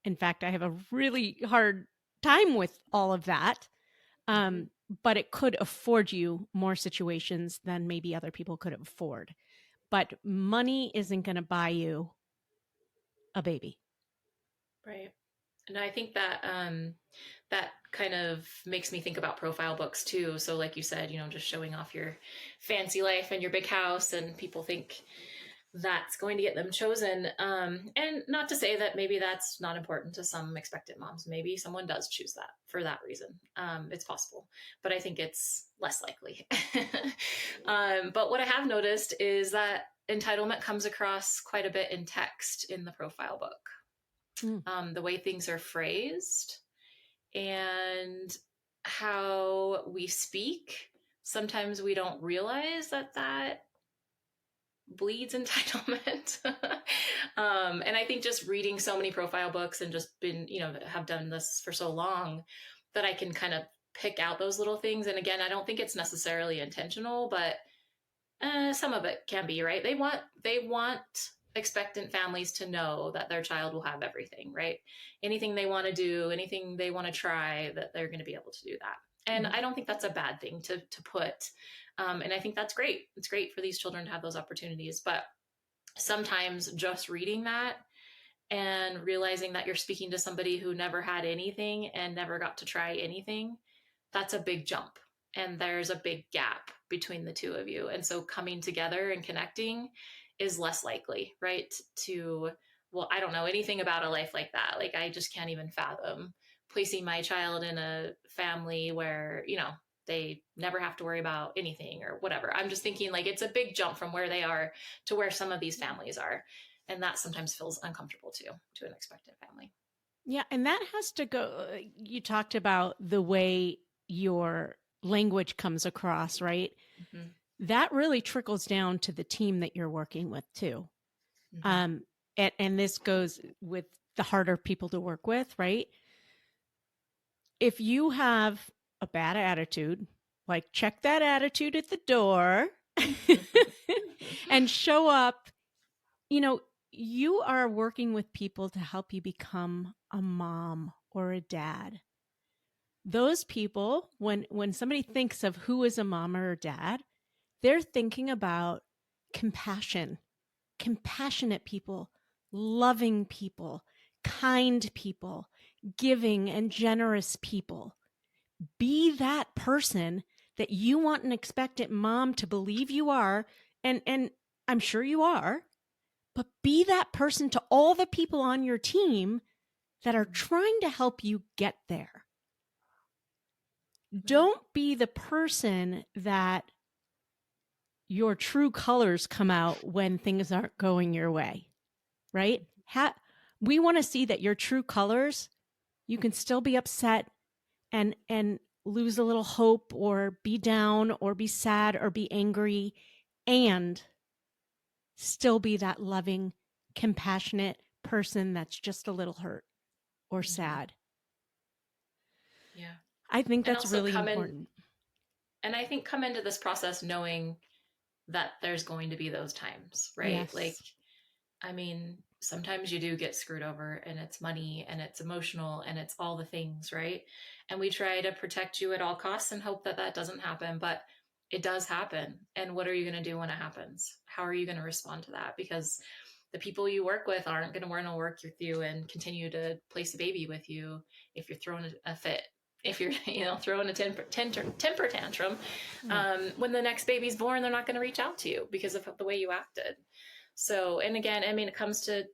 In fact, I have a really hard time with all of that. But it could afford you more situations than maybe other people could afford. But money isn't going to buy you a baby. Right. And I think that that kind of makes me think about profile books too. So like you said, just showing off your fancy life and your big house, and people think that's going to get them chosen. And not to say that maybe that's not important to some expectant moms. Maybe someone does choose that for that reason. It's possible, but I think it's less likely. But what I have noticed is that entitlement comes across quite a bit in text in the profile book. The way things are phrased and how we speak. Sometimes we don't realize that bleeds entitlement. And I think just reading so many profile books and just been, have done this for so long that I can kind of pick out those little things. And again, I don't think it's necessarily intentional, but some of it can be, right? They want expectant families to know that their child will have everything, right? Anything they want to do, anything they want to try, that they're going to be able to do that. And I don't think that's a bad thing to put. And I think that's great. It's great for these children to have those opportunities. But sometimes just reading that and realizing that you're speaking to somebody who never had anything and never got to try anything, that's a big jump. And there's a big gap between the two of you. And so coming together and connecting is less likely, right? To, well, I don't know anything about a life like that. Like, I just can't even fathom placing my child in a family where, they never have to worry about anything or whatever. I'm just thinking like it's a big jump from where they are to where some of these families are. And that sometimes feels uncomfortable too, to an expectant family. Yeah. And that has to go. You talked about the way your language comes across, right? Mm-hmm. That really trickles down to the team that you're working with too. Mm-hmm. And this goes with the harder people to work with, right? If you have a bad attitude, like check that attitude at the door and show up, you know, you are working with people to help you become a mom or a dad. Those people, when somebody thinks of who is a mom or a dad, they're thinking about compassion, compassionate people, loving people, kind people, giving and generous people. Be that person that you want an expectant mom to believe you are, and I'm sure you are, but be that person to all the people on your team that are trying to help you get there. Don't be the person that your true colors come out when things aren't going your way, right? We want to see that your true colors, you can still be upset and lose a little hope or be down or be sad or be angry and still be that loving, compassionate person that's just a little hurt or Mm-hmm. sad. Yeah. I think And that's also really important. and I think come into this process knowing that there's going to be those times, right? Like, Yes. I mean, sometimes you do get screwed over and it's money and it's emotional and it's all the things, right? And we try to protect you at all costs and hope that that doesn't happen, but it does happen. And what are you going to do when it happens? How are you going to respond to that? Because the people you work with aren't going to want to work with you and continue to place a baby with you if you're throwing a fit, if you're throwing a temper tantrum. When the next baby's born, they're not going to reach out to you because of the way you acted. So, and again, I mean, it comes to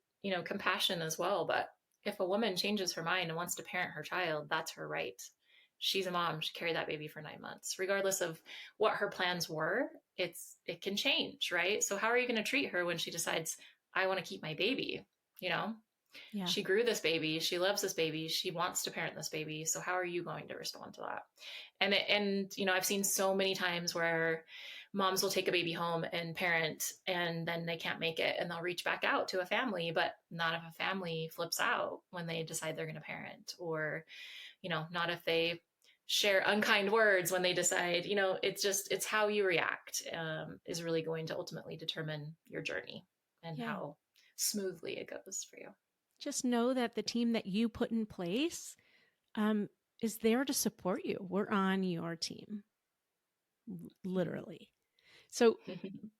compassion as well. But if a woman changes her mind and wants to parent her child, that's her right. She's a mom. She carried that baby for 9 months, regardless of what her plans were. It can change, right? So how are you going to treat her when she decides, I want to keep my baby? You know, Yeah. she grew this baby. She loves this baby. She wants to parent this baby. So how are you going to respond to that? And I've seen so many times where moms will take a baby home and parent, and then they can't make it, and they'll reach back out to a family, but not if a family flips out when they decide they're going to parent, or not if they share unkind words when they decide. It's how you react is really going to ultimately determine your journey and Yeah. how smoothly it goes for you. Just know that the team that you put in place is there to support you. We're on your team, literally. So,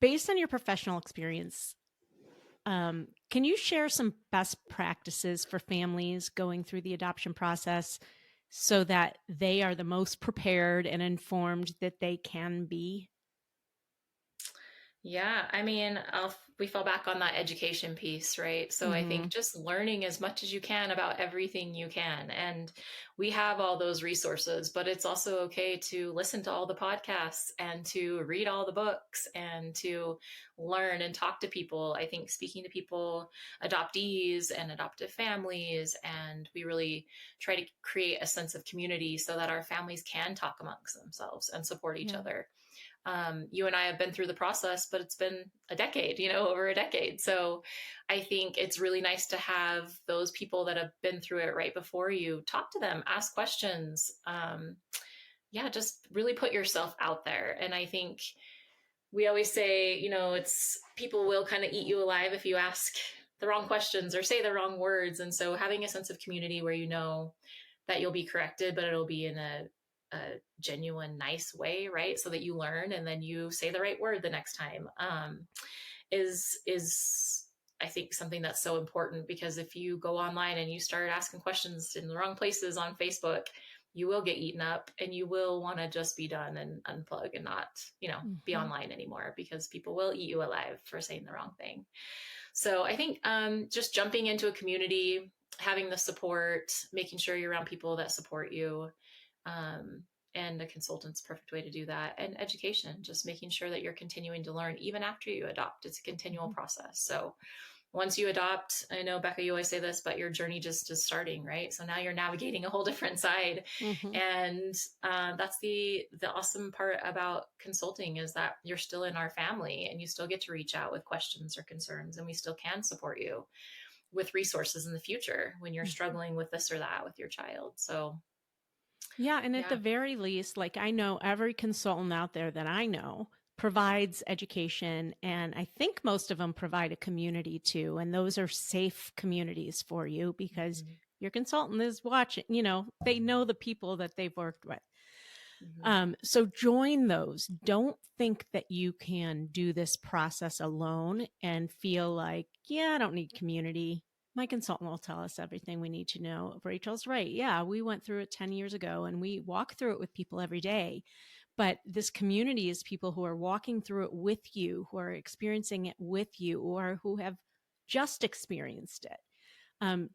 based on your professional experience, can you share some best practices for families going through the adoption process so that they are the most prepared and informed that they can be? Yeah, I mean, we fall back on that education piece, right? So I Mm-hmm. think just learning as much as you can about everything you can. And we have all those resources, but it's also okay to listen to all the podcasts and to read all the books and to learn and talk to people. I think speaking to people, adoptees and adoptive families, and we really try to create a sense of community so that our families can talk amongst themselves and support each Yeah. other. You and I have been through the process, but it's been a decade, over a decade. So I think it's really nice to have those people that have been through it right before you talk to them, ask questions. Yeah, just really put yourself out there. And I think we always say, it's people will kind of eat you alive if you ask the wrong questions or say the wrong words. And so having a sense of community where you know that you'll be corrected, but it'll be in a genuine, nice way, right? So that you learn and then you say the right word the next time, is I think something that's so important, because if you go online and you start asking questions in the wrong places on Facebook, you will get eaten up, and you will want to just be done and unplug and not, be Mm-hmm. online anymore, because people will eat you alive for saying the wrong thing. So I think just jumping into a community, having the support, making sure you're around people that support you, um, and a consultant's perfect way to do that. And education, just making sure that you're continuing to learn even after you adopt. It's a continual process. So once you adopt, I know, Becca, you always say this, but your journey just is starting, right? So now you're navigating a whole different side. Mm-hmm. And that's the awesome part about consulting, is that you're still in our family, and you still get to reach out with questions or concerns, and we still can support you with resources in the future when you're struggling with this or that with your child. So Yeah. And at the yeah. very least, like I know every consultant out there that I know provides education. And I think most of them provide a community too. And those are safe communities for you because Mm-hmm. your consultant is watching, they know the people that they've worked with. Mm-hmm. So join those. Don't think that you can do this process alone and feel like, yeah, I don't need community. My consultant will tell us everything we need to know. Rachel's right. Yeah, we went through it 10 years ago and we walk through it with people every day. But this community is people who are walking through it with you, who are experiencing it with you, or who have just experienced it.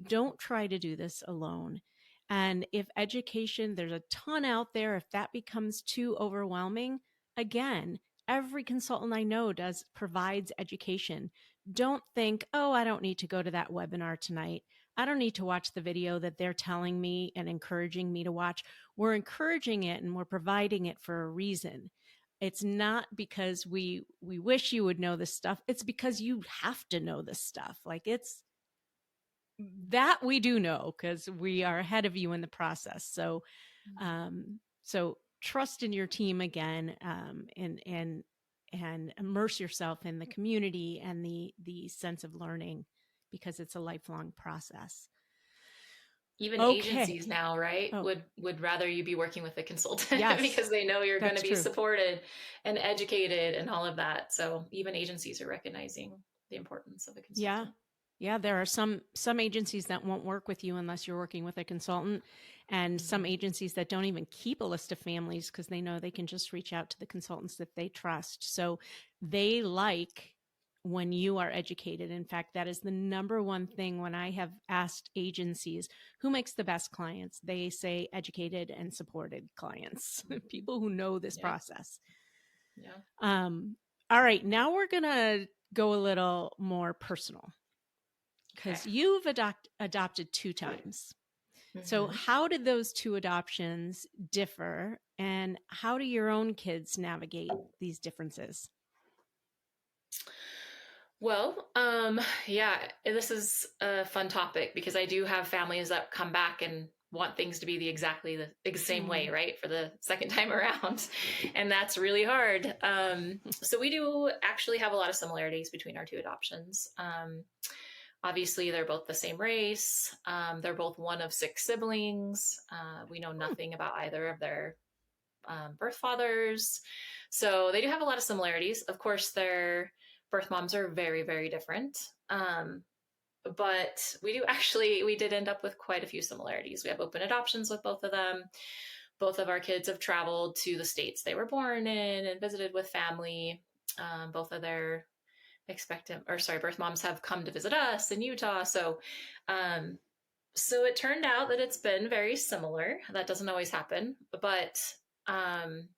Don't try to do this alone. And if education, there's a ton out there. If that becomes too overwhelming, again, every consultant I know provides education. Don't think, oh, I don't need to go to that webinar tonight. I don't need to watch the video that they're telling me and encouraging me to watch. We're encouraging it and we're providing it for a reason. It's not because we wish you would know this stuff. It's because you have to know this stuff. Like it's that we do know because we are ahead of you in the process. So trust in your team again, and immerse yourself in the community and the sense of learning because it's a lifelong process. Even Okay. agencies now, right, Oh, would rather you be working with a consultant yes, because they know you're going that's to be true. supported and educated and all of that. So even agencies are recognizing the importance of a Yeah. consultant. Yeah, there are some agencies that won't work with you unless you're working with a consultant, and some Mm-hmm. agencies that don't even keep a list of families because they know they can just reach out to the consultants that they trust. So they like when you are educated. In fact, that is the number one thing when I have asked agencies who makes the best clients, they say educated and supported clients, Mm-hmm. people who know this Yeah. process. Yeah. All right, now we're going to go a little more personal Okay. because you've adopted 2 times. So, Mm-hmm. how did those 2 adoptions differ, and how do your own kids navigate these differences? Well, yeah, this is a fun topic because I do have families that come back and want things to be exactly the same way, Mm. right, for the second time around, and that's really hard. So we do actually have a lot of similarities between our 2 adoptions. Obviously, they're both the same race. They're both one of 6 siblings. We know Hmm. nothing about either of their birth fathers. So they do have a lot of similarities. Of course, their birth moms are very, very different. But we did end up with quite a few similarities. We have open adoptions with both of them. Both of our kids have traveled to the states they were born in and visited with family. Both of their birth moms have come to visit us in Utah. Um, so it turned out that it's been very similar. That doesn't always happen, but um,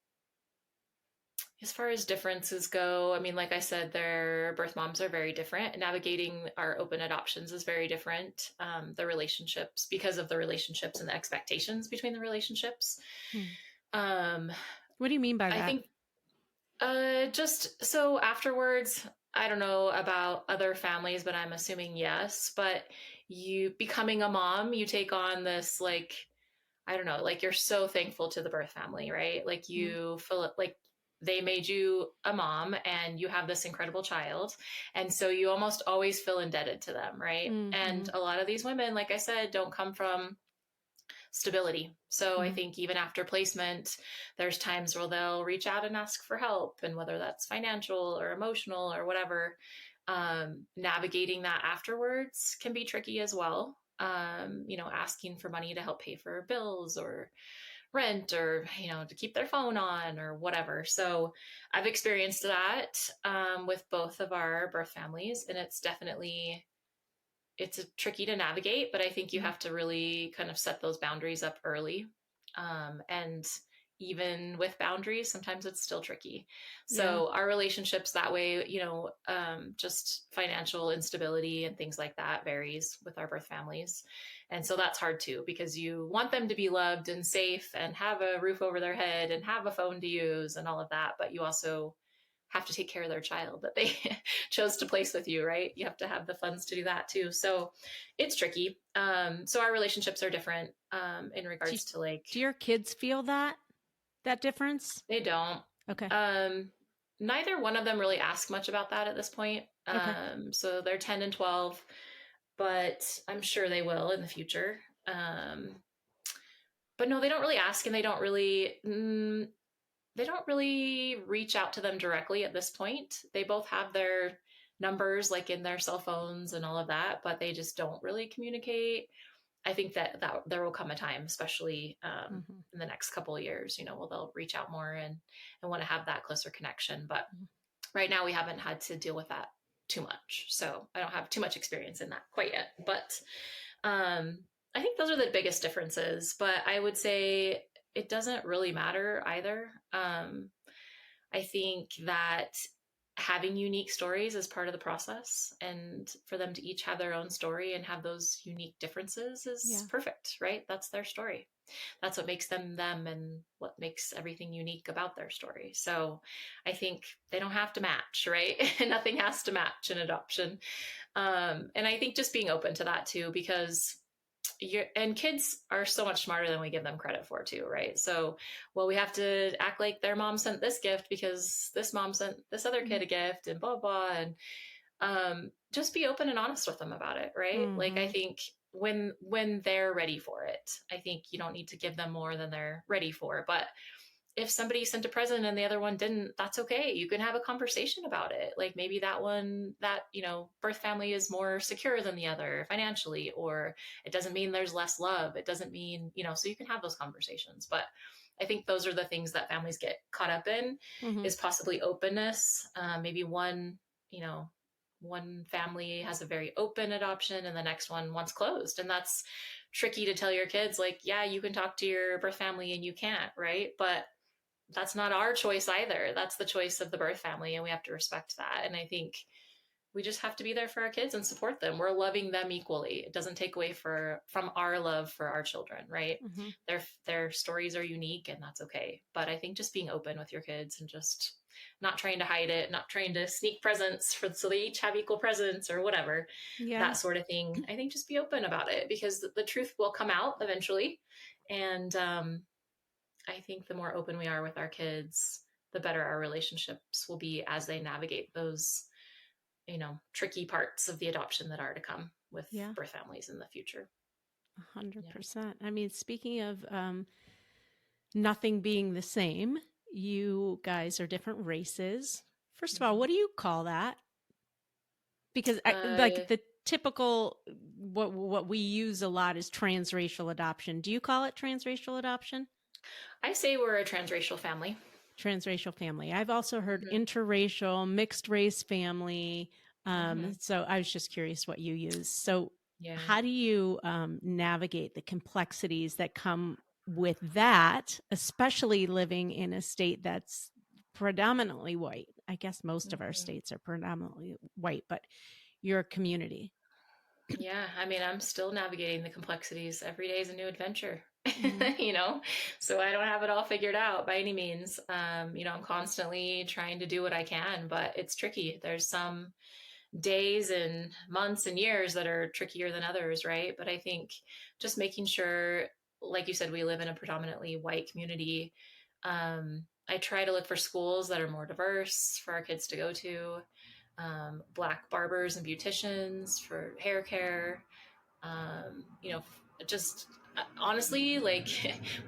as far as differences go, I mean, like I said, their birth moms are very different. Navigating our open adoptions is very different. The relationships, because of the relationships and the expectations between the relationships. Hmm. Um, What do you mean by I that? think just so afterwards, I don't know about other families, but I'm assuming yes. But you becoming a mom, you take on this, like, I don't know, like you're so thankful to the birth family, right? Like Mm. you feel it, like they made you a mom and you have this incredible child. And so you almost always feel indebted to them, right? And Mm-hmm. a lot of these women, like I said, don't come from stability. So I Mm-hmm. think even after placement, there's times where they'll reach out and ask for help, and whether that's financial or emotional or whatever. Navigating that afterwards can be tricky as well. Asking for money to help pay for bills or rent, or to keep their phone on or whatever. So I've experienced that with both of our birth families, and it's tricky to navigate, but I think you have to really kind of set those boundaries up early. And even with boundaries, sometimes it's still tricky. So our relationships that way, just financial instability and things like that varies with our birth families. And so that's hard too, because you want them to be loved and safe and have a roof over their head and have a phone to use and all of that. But you also have to take care of their child that they chose to place with you, right? You have to have the funds to do that too. So it's tricky. So our relationships are different in regards to like. Do your kids feel that difference? They don't. Okay. Neither one of them really ask much about that at this point. Okay. So they're 10 and 12, but I'm sure they will in the future. But no, they don't really ask, and they don't really reach out to them directly at this point. They both have their numbers like in their cell phones and all of that, but they just don't really communicate. I think that there will come a time, especially in the next couple of years, where they'll reach out more and want to have that closer connection. But right now we haven't had to deal with that too much. So I don't have too much experience in that quite yet. But I think those are the biggest differences. But I would say it doesn't really matter either. I think that having unique stories is part of the process, and for them to each have their own story and have those unique differences is perfect, right? That's their story. That's what makes them them, and what makes everything unique about their story. So I think they don't have to match, right? Nothing has to match in adoption. And I think just being open to that too, because and kids are so much smarter than we give them credit for too, right? So, well, we have to act like their mom sent this gift because this mom sent this other kid a gift, and blah blah. And just be open and honest with them about it, right? Like, I think when they're ready for it, I think you don't need to give them more than they're ready for. But if somebody sent a present and the other one didn't, that's okay. You can have a conversation about it. Like, maybe that birth family is more secure than the other financially, or it doesn't mean there's less love. It doesn't mean, so you can have those conversations. But I think those are the things that families get caught up in, is possibly openness. Maybe one family has a very open adoption and the next one wants closed. And that's tricky to tell your kids, like, yeah, you can talk to your birth family and you can't, right? But that's not our choice either. That's the choice of the birth family, and we have to respect that. And I think we just have to be there for our kids and support them. We're loving them equally. It doesn't take away from our love for our children, right? Their stories are unique, and that's okay. But I think just being open with your kids and just not trying to hide it, not trying to sneak presents so they each have equal presents or whatever, that sort of thing. I think just be open about it, because the truth will come out eventually. And I think the more open we are with our kids, the better our relationships will be as they navigate those, tricky parts of the adoption that are to come with birth families in the future. 100%. I mean, speaking of nothing being the same, you guys are different races. First of all, what do you call that? Because like the typical, what we use a lot is transracial adoption. Do you call it transracial adoption? I say we're a transracial family. Transracial family. I've also heard interracial, mixed race family. So I was just curious what you use. So how do you navigate the complexities that come with that, especially living in a state that's predominantly white? I guess most of our states are predominantly white, but your community. Yeah, I mean, I'm still navigating the complexities. Every day is a new adventure, so I don't have it all figured out by any means. I'm constantly trying to do what I can, but it's tricky. There's some days and months and years that are trickier than others, right? But I think just making sure, like you said, we live in a predominantly white community. I try to look for schools that are more diverse for our kids to go to. Black barbers and beauticians for hair care. Just honestly, like,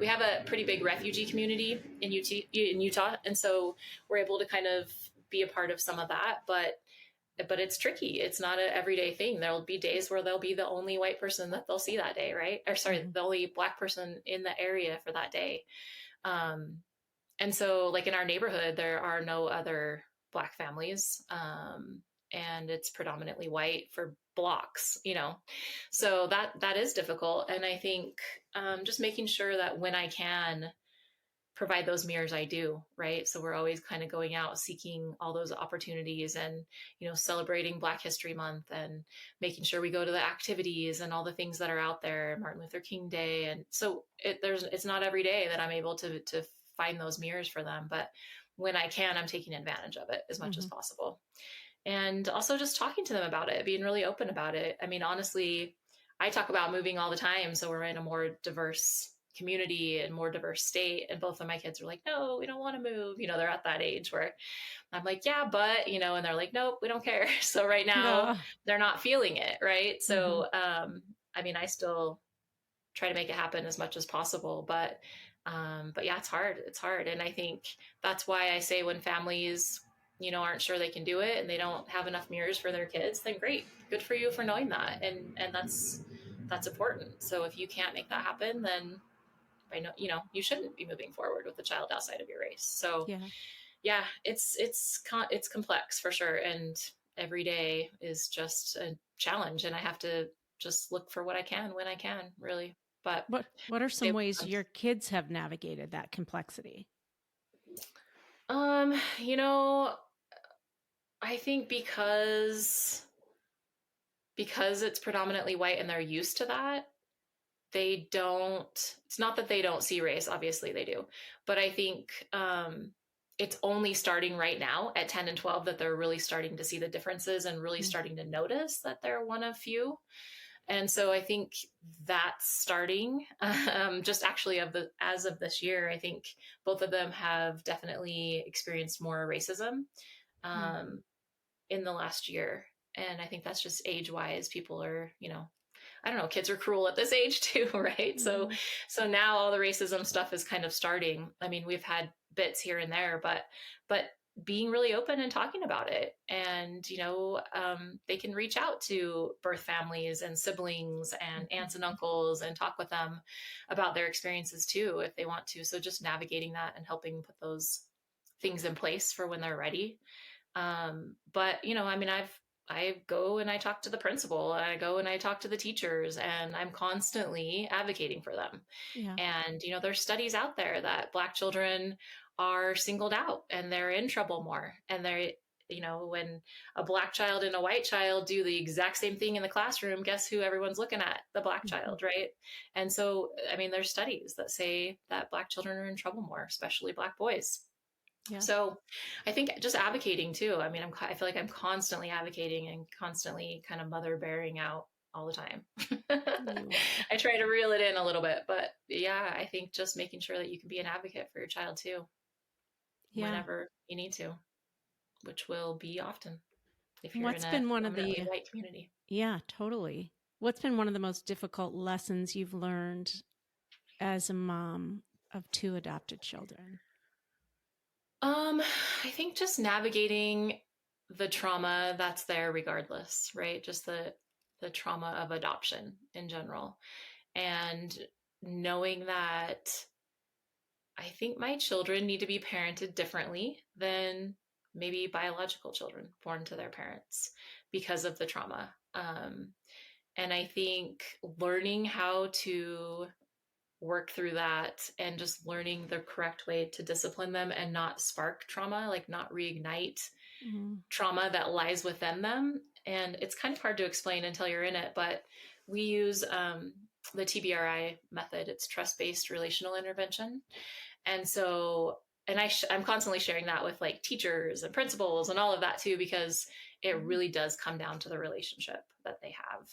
we have a pretty big refugee community in Utah, and so we're able to kind of be a part of some of that. But but it's tricky. It's not an everyday thing. There'll be days where they'll be the only white person that they'll see that day, right? Or sorry, the only Black person in the area for that day. Um, and so like in our neighborhood, there are no other Black families. And it's predominantly white for blocks, so that is difficult. And I think just making sure that when I can provide those mirrors, I do, right? So we're always kind of going out seeking all those opportunities, and celebrating Black History Month, and making sure we go to the activities and all the things that are out there, Martin Luther King Day. And so it's not every day that I'm able to find those mirrors for them, but when I can, I'm taking advantage of it as much as possible. And also just talking to them about it, being really open about it. I mean, honestly, I talk about moving all the time. So we're in a more diverse community and more diverse state. And both of my kids are like, no, we don't want to move. They're at that age where I'm like, yeah, but, and they're like, nope, we don't care. So right now they're not feeling it. Right. So, I mean, I still try to make it happen as much as possible, but yeah, it's hard. It's hard. And I think that's why I say when families, aren't sure they can do it and they don't have enough mirrors for their kids, then great, good for you for knowing that. And that's important. So if you can't make that happen, then I know, you shouldn't be moving forward with a child outside of your race. So yeah, it's complex for sure. And every day is just a challenge, and I have to just look for what I can when I can, really. But what are some ways your kids have navigated that complexity? I think because it's predominantly white and they're used to that, it's not that they don't see race, obviously they do, but I think it's only starting right now at 10 and 12 that they're really starting to see the differences and really starting to notice that they're one of few. And so I think that's starting just actually as of this year. I think both of them have definitely experienced more racism in the last year. And I think that's just age wise. People are, I don't know, kids are cruel at this age too, right? So now all the racism stuff is kind of starting. I mean, we've had bits here and there, but being really open and talking about it. And, they can reach out to birth families and siblings and aunts and uncles and talk with them about their experiences too, if they want to. So just navigating that and helping put those things in place for when they're ready. But, I mean, I go and I talk to the principal, I go and I talk to the teachers, and I'm constantly advocating for them. Yeah. And, there's studies out there that Black children are singled out and they're in trouble more. And they're, when a Black child and a white child do the exact same thing in the classroom, guess who everyone's looking at? The Black child, right? And so, I mean, there's studies that say that Black children are in trouble more, especially Black boys. Yeah. So I think just advocating too. I mean, I feel like I'm constantly advocating and constantly kind of mother bearing out all the time. I try to reel it in a little bit, but yeah, I think just making sure that you can be an advocate for your child too, whenever you need to, which will be often if you're in a white community. Yeah, totally. What's been one of the most difficult lessons you've learned as a mom of 2 adopted children? I think just navigating the trauma that's there regardless, right? Just the trauma of adoption in general. And knowing that I think my children need to be parented differently than maybe biological children born to their parents because of the trauma. And I think learning how to work through that and just learning the correct way to discipline them and not spark trauma, like not reignite trauma that lies within them. And it's kind of hard to explain until you're in it, but we use the TBRI method. It's trust-based relational intervention. And so, and I'm constantly sharing that with like teachers and principals and all of that too, because it really does come down to the relationship that they have.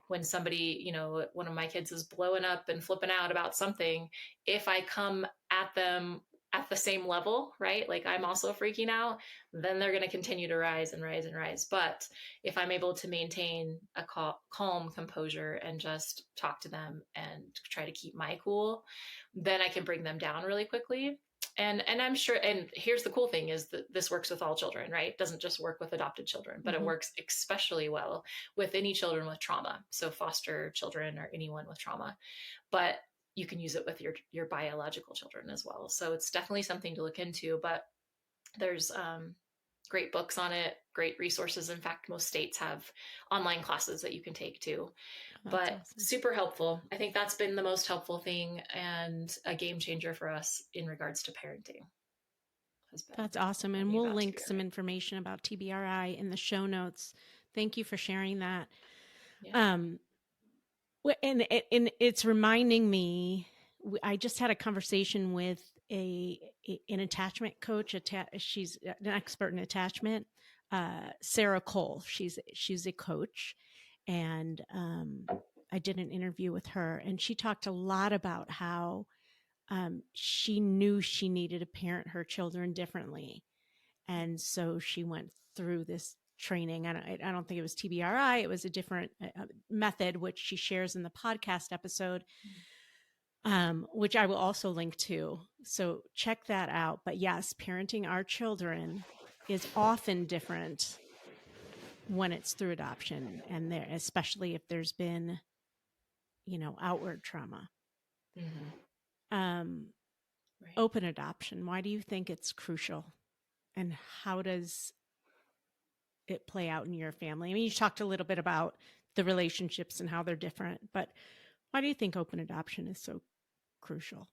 When somebody, one of my kids is blowing up and flipping out about something, if I come at them at the same level, right? Like I'm also freaking out, then they're going to continue to rise and rise and rise. But if I'm able to maintain a calm composure and just talk to them and try to keep my cool, then I can bring them down really quickly. And I'm sure, and here's the cool thing is that this works with all children, right? It doesn't just work with adopted children, but it works especially well with any children with trauma. So foster children or anyone with trauma, but you can use it with your biological children as well. So it's definitely something to look into, but there's great books on it, great resources. In fact, most states have online classes that you can take too. But awesome. super helpful. I think that's been the most helpful thing and a game changer for us in regards to parenting. That's awesome. And we'll link some information about TBRI in the show notes. Thank you for sharing that. Yeah. And it's reminding me, I just had a conversation with an attachment coach. She's an expert in attachment, Sarah Cole. She's a coach, and I did an interview with her, and she talked a lot about how she knew she needed to parent her children differently, and so she went through this training. I don't think it was TBRI. It was a different method, which she shares in the podcast episode, which I will also link to. So check that out. But yes, parenting our children is often different when it's through adoption, and there, especially if there's been, outward trauma. Right. Open adoption. Why do you think it's crucial? And how does it play out in your family? I mean, you talked a little bit about the relationships and how they're different, but why do you think open adoption is so crucial?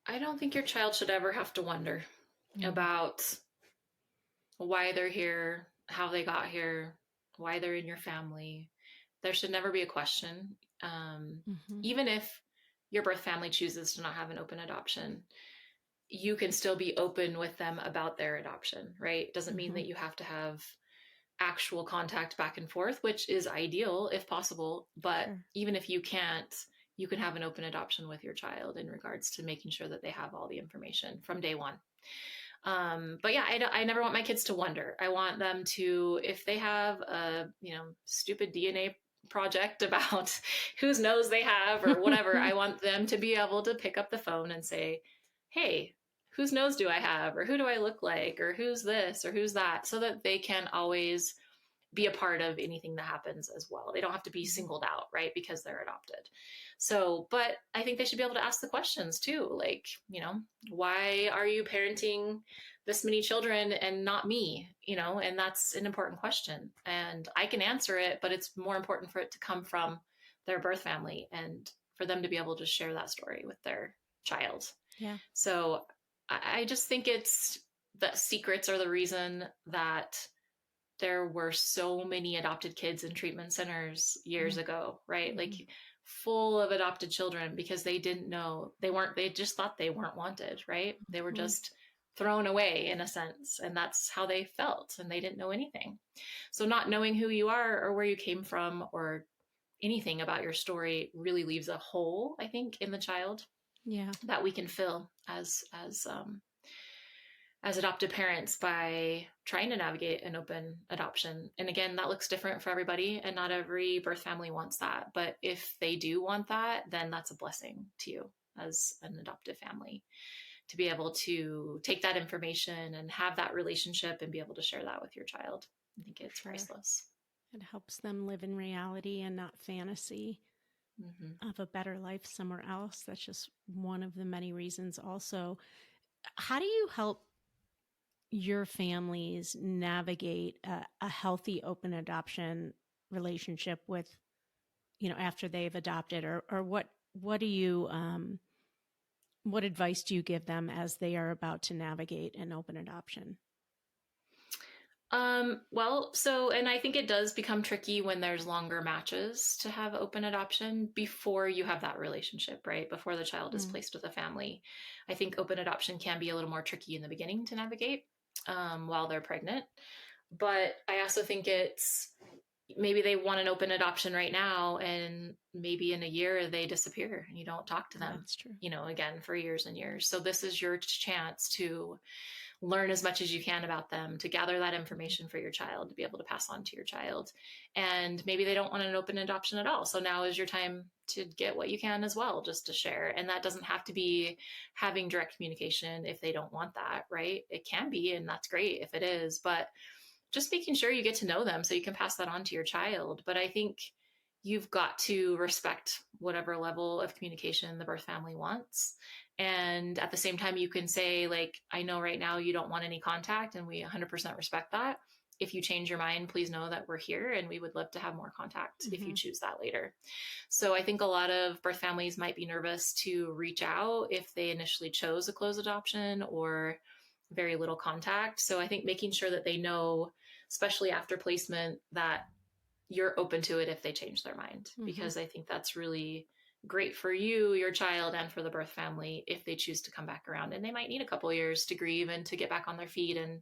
I don't think your child should ever have to wonder about why they're here, how they got here, why they're in your family. There should never be a question. Even if your birth family chooses to not have an open adoption, you can still be open with them about their adoption, right? Doesn't mean that you have to have actual contact back and forth, which is ideal if possible. But even if you can't, you can have an open adoption with your child in regards to making sure that they have all the information from day one. But yeah, I never want my kids to wonder. I want them to, if they have a, stupid DNA project about whose nose they have or whatever, I want them to be able to pick up the phone and say, hey, whose nose do I have? Or who do I look like? Or who's this? Or who's that? So that they can always be a part of anything that happens as well. They don't have to be singled out, right? Because they're adopted. So, but I think they should be able to ask the questions too. Like, why are you parenting this many children and not me? And that's an important question. And I can answer it, but it's more important for it to come from their birth family and for them to be able to share that story with their child. Yeah. So I just think it's that secrets are the reason that there were so many adopted kids in treatment centers years ago, right? Like full of adopted children because they didn't know, they just thought they weren't wanted, right? They were just thrown away in a sense. And that's how they felt. And they didn't know anything. So not knowing who you are or where you came from or anything about your story really leaves a hole, I think, in the child. Yeah. That we can fill as adoptive parents by trying to navigate an open adoption. And again, that looks different for everybody and not every birth family wants that. But if they do want that, then that's a blessing to you as an adoptive family to be able to take that information and have that relationship and be able to share that with your child. I think it's priceless. It helps them live in reality and not fantasy of a better life somewhere else. That's just one of the many reasons. Also, how do you help your families navigate a healthy open adoption relationship with, after they've adopted, or what do you, what advice do you give them as they are about to navigate an open adoption? And I think it does become tricky when there's longer matches to have open adoption before you have that relationship, right? Before the child is placed with a family. I think open adoption can be a little more tricky in the beginning to navigate while they're pregnant. But I also think it's maybe they want an open adoption right now and maybe in a year they disappear and you don't talk to them, That's true. Again, for years and years. So this is your chance to learn as much as you can about them, to gather that information for your child, to be able to pass on to your child. And maybe they don't want an open adoption at all. So now is your time to get what you can as well, just to share. And that doesn't have to be having direct communication if they don't want that, right? It can be, and that's great if it is, but just making sure you get to know them so you can pass that on to your child. But I think you've got to respect whatever level of communication the birth family wants. And at the same time, you can say, like, I know right now you don't want any contact, and we 100% respect that. If you change your mind, please know that we're here and we would love to have more contact if you choose that later. So I think a lot of birth families might be nervous to reach out if they initially chose a closed adoption or very little contact. So I think making sure that they know, especially after placement, that you're open to it if they change their mind, because I think that's really great for you, your child, and for the birth family if they choose to come back around. And they might need a couple of years to grieve and to get back on their feet and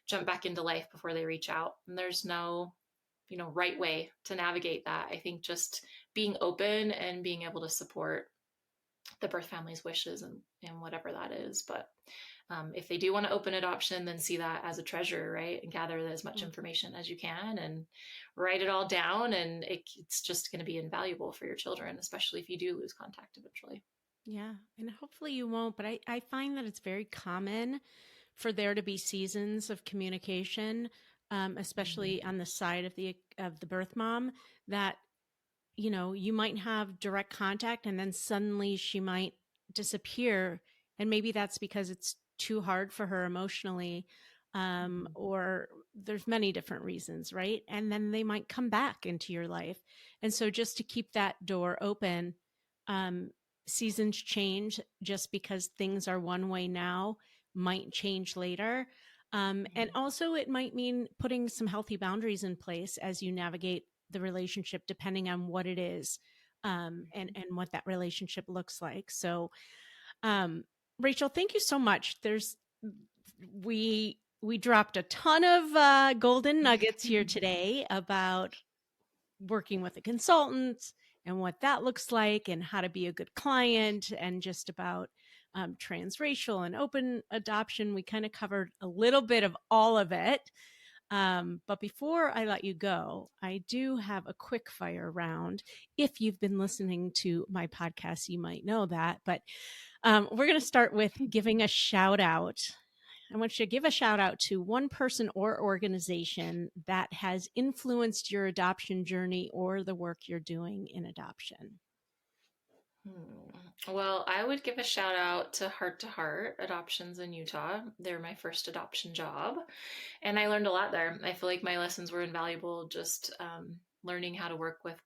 jump back into life before they reach out. And there's no, right way to navigate that. I think just being open and being able to support the birth family's wishes and whatever that is. But if they do want to open adoption, then see that as a treasure, right? And gather as much information as you can and write it all down. And it's just going to be invaluable for your children, especially if you do lose contact eventually. Yeah. And hopefully you won't, but I find that it's very common for there to be seasons of communication, especially on the side of the birth mom, that, you might have direct contact and then suddenly she might disappear. And maybe that's because it's too hard for her emotionally, or there's many different reasons, right? And then they might come back into your life. And so just to keep that door open, seasons change. Just because things are one way now might change later. And also it might mean putting some healthy boundaries in place as you navigate the relationship, depending on what it is, and what that relationship looks like. So, Rachel, thank you so much. We dropped a ton of golden nuggets here today about working with a consultant and what that looks like and how to be a good client, and just about transracial and open adoption. We kind of covered a little bit of all of it. But before I let you go, I do have a quick fire round. If you've been listening to my podcast, you might know that, but we're going to start with giving a shout out. I want you to give a shout out to one person or organization that has influenced your adoption journey or the work you're doing in adoption. Well, I would give a shout out to Heart Adoptions in Utah. They're my first adoption job, and I learned a lot there. I feel like my lessons were invaluable, just learning how to work with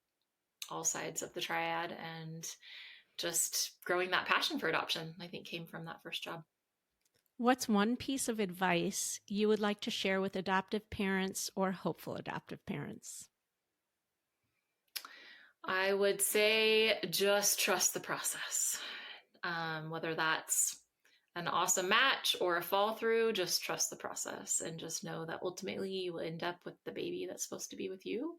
all sides of the triad and just growing that passion for adoption, I think, came from that first job. What's one piece of advice you would like to share with adoptive parents or hopeful adoptive parents? I would say just trust the process. Whether that's an awesome match or a fall through, just trust the process and just know that ultimately you will end up with the baby that's supposed to be with you.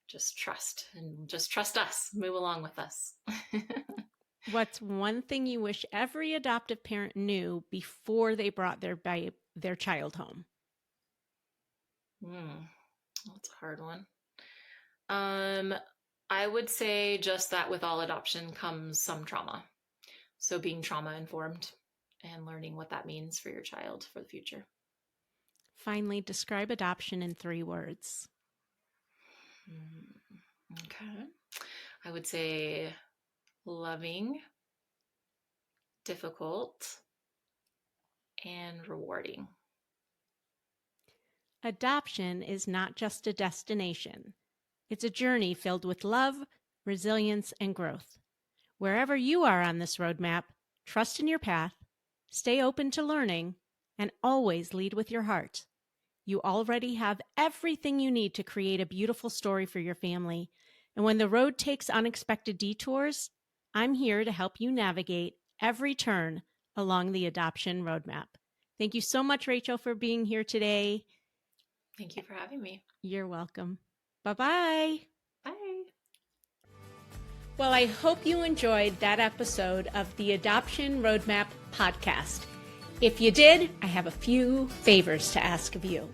Just trust, and just trust us. Move along with us. What's one thing you wish every adoptive parent knew before they brought their child home? That's a hard one. I would say just that with all adoption comes some trauma. So being trauma informed and learning what that means for your child for the future. Finally, describe adoption in 3 words. Okay. I would say loving, difficult, and rewarding. Adoption is not just a destination. It's a journey filled with love, resilience, and growth. Wherever you are on this roadmap, trust in your path, stay open to learning, and always lead with your heart. You already have everything you need to create a beautiful story for your family. And when the road takes unexpected detours, I'm here to help you navigate every turn along the adoption roadmap. Thank you so much, Rachel, for being here today. Thank you for having me. You're welcome. Bye-bye. Bye. Well, I hope you enjoyed that episode of the Adoption Roadmap podcast. If you did, I have a few favors to ask of you.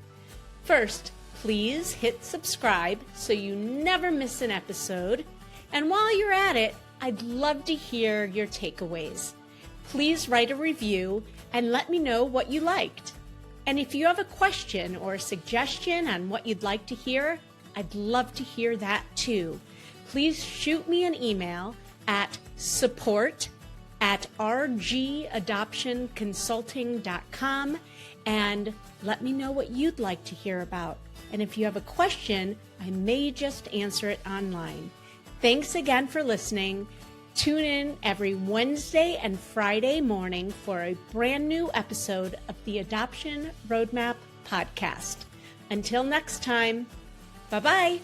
First, please hit subscribe so you never miss an episode. And while you're at it, I'd love to hear your takeaways. Please write a review and let me know what you liked. And if you have a question or a suggestion on what you'd like to hear, I'd love to hear that too. Please shoot me an email at support@rgadoptionconsulting.com and let me know what you'd like to hear about. And if you have a question, I may just answer it online. Thanks again for listening. Tune in every Wednesday and Friday morning for a brand new episode of the Adoption Roadmap podcast. Until next time, bye-bye.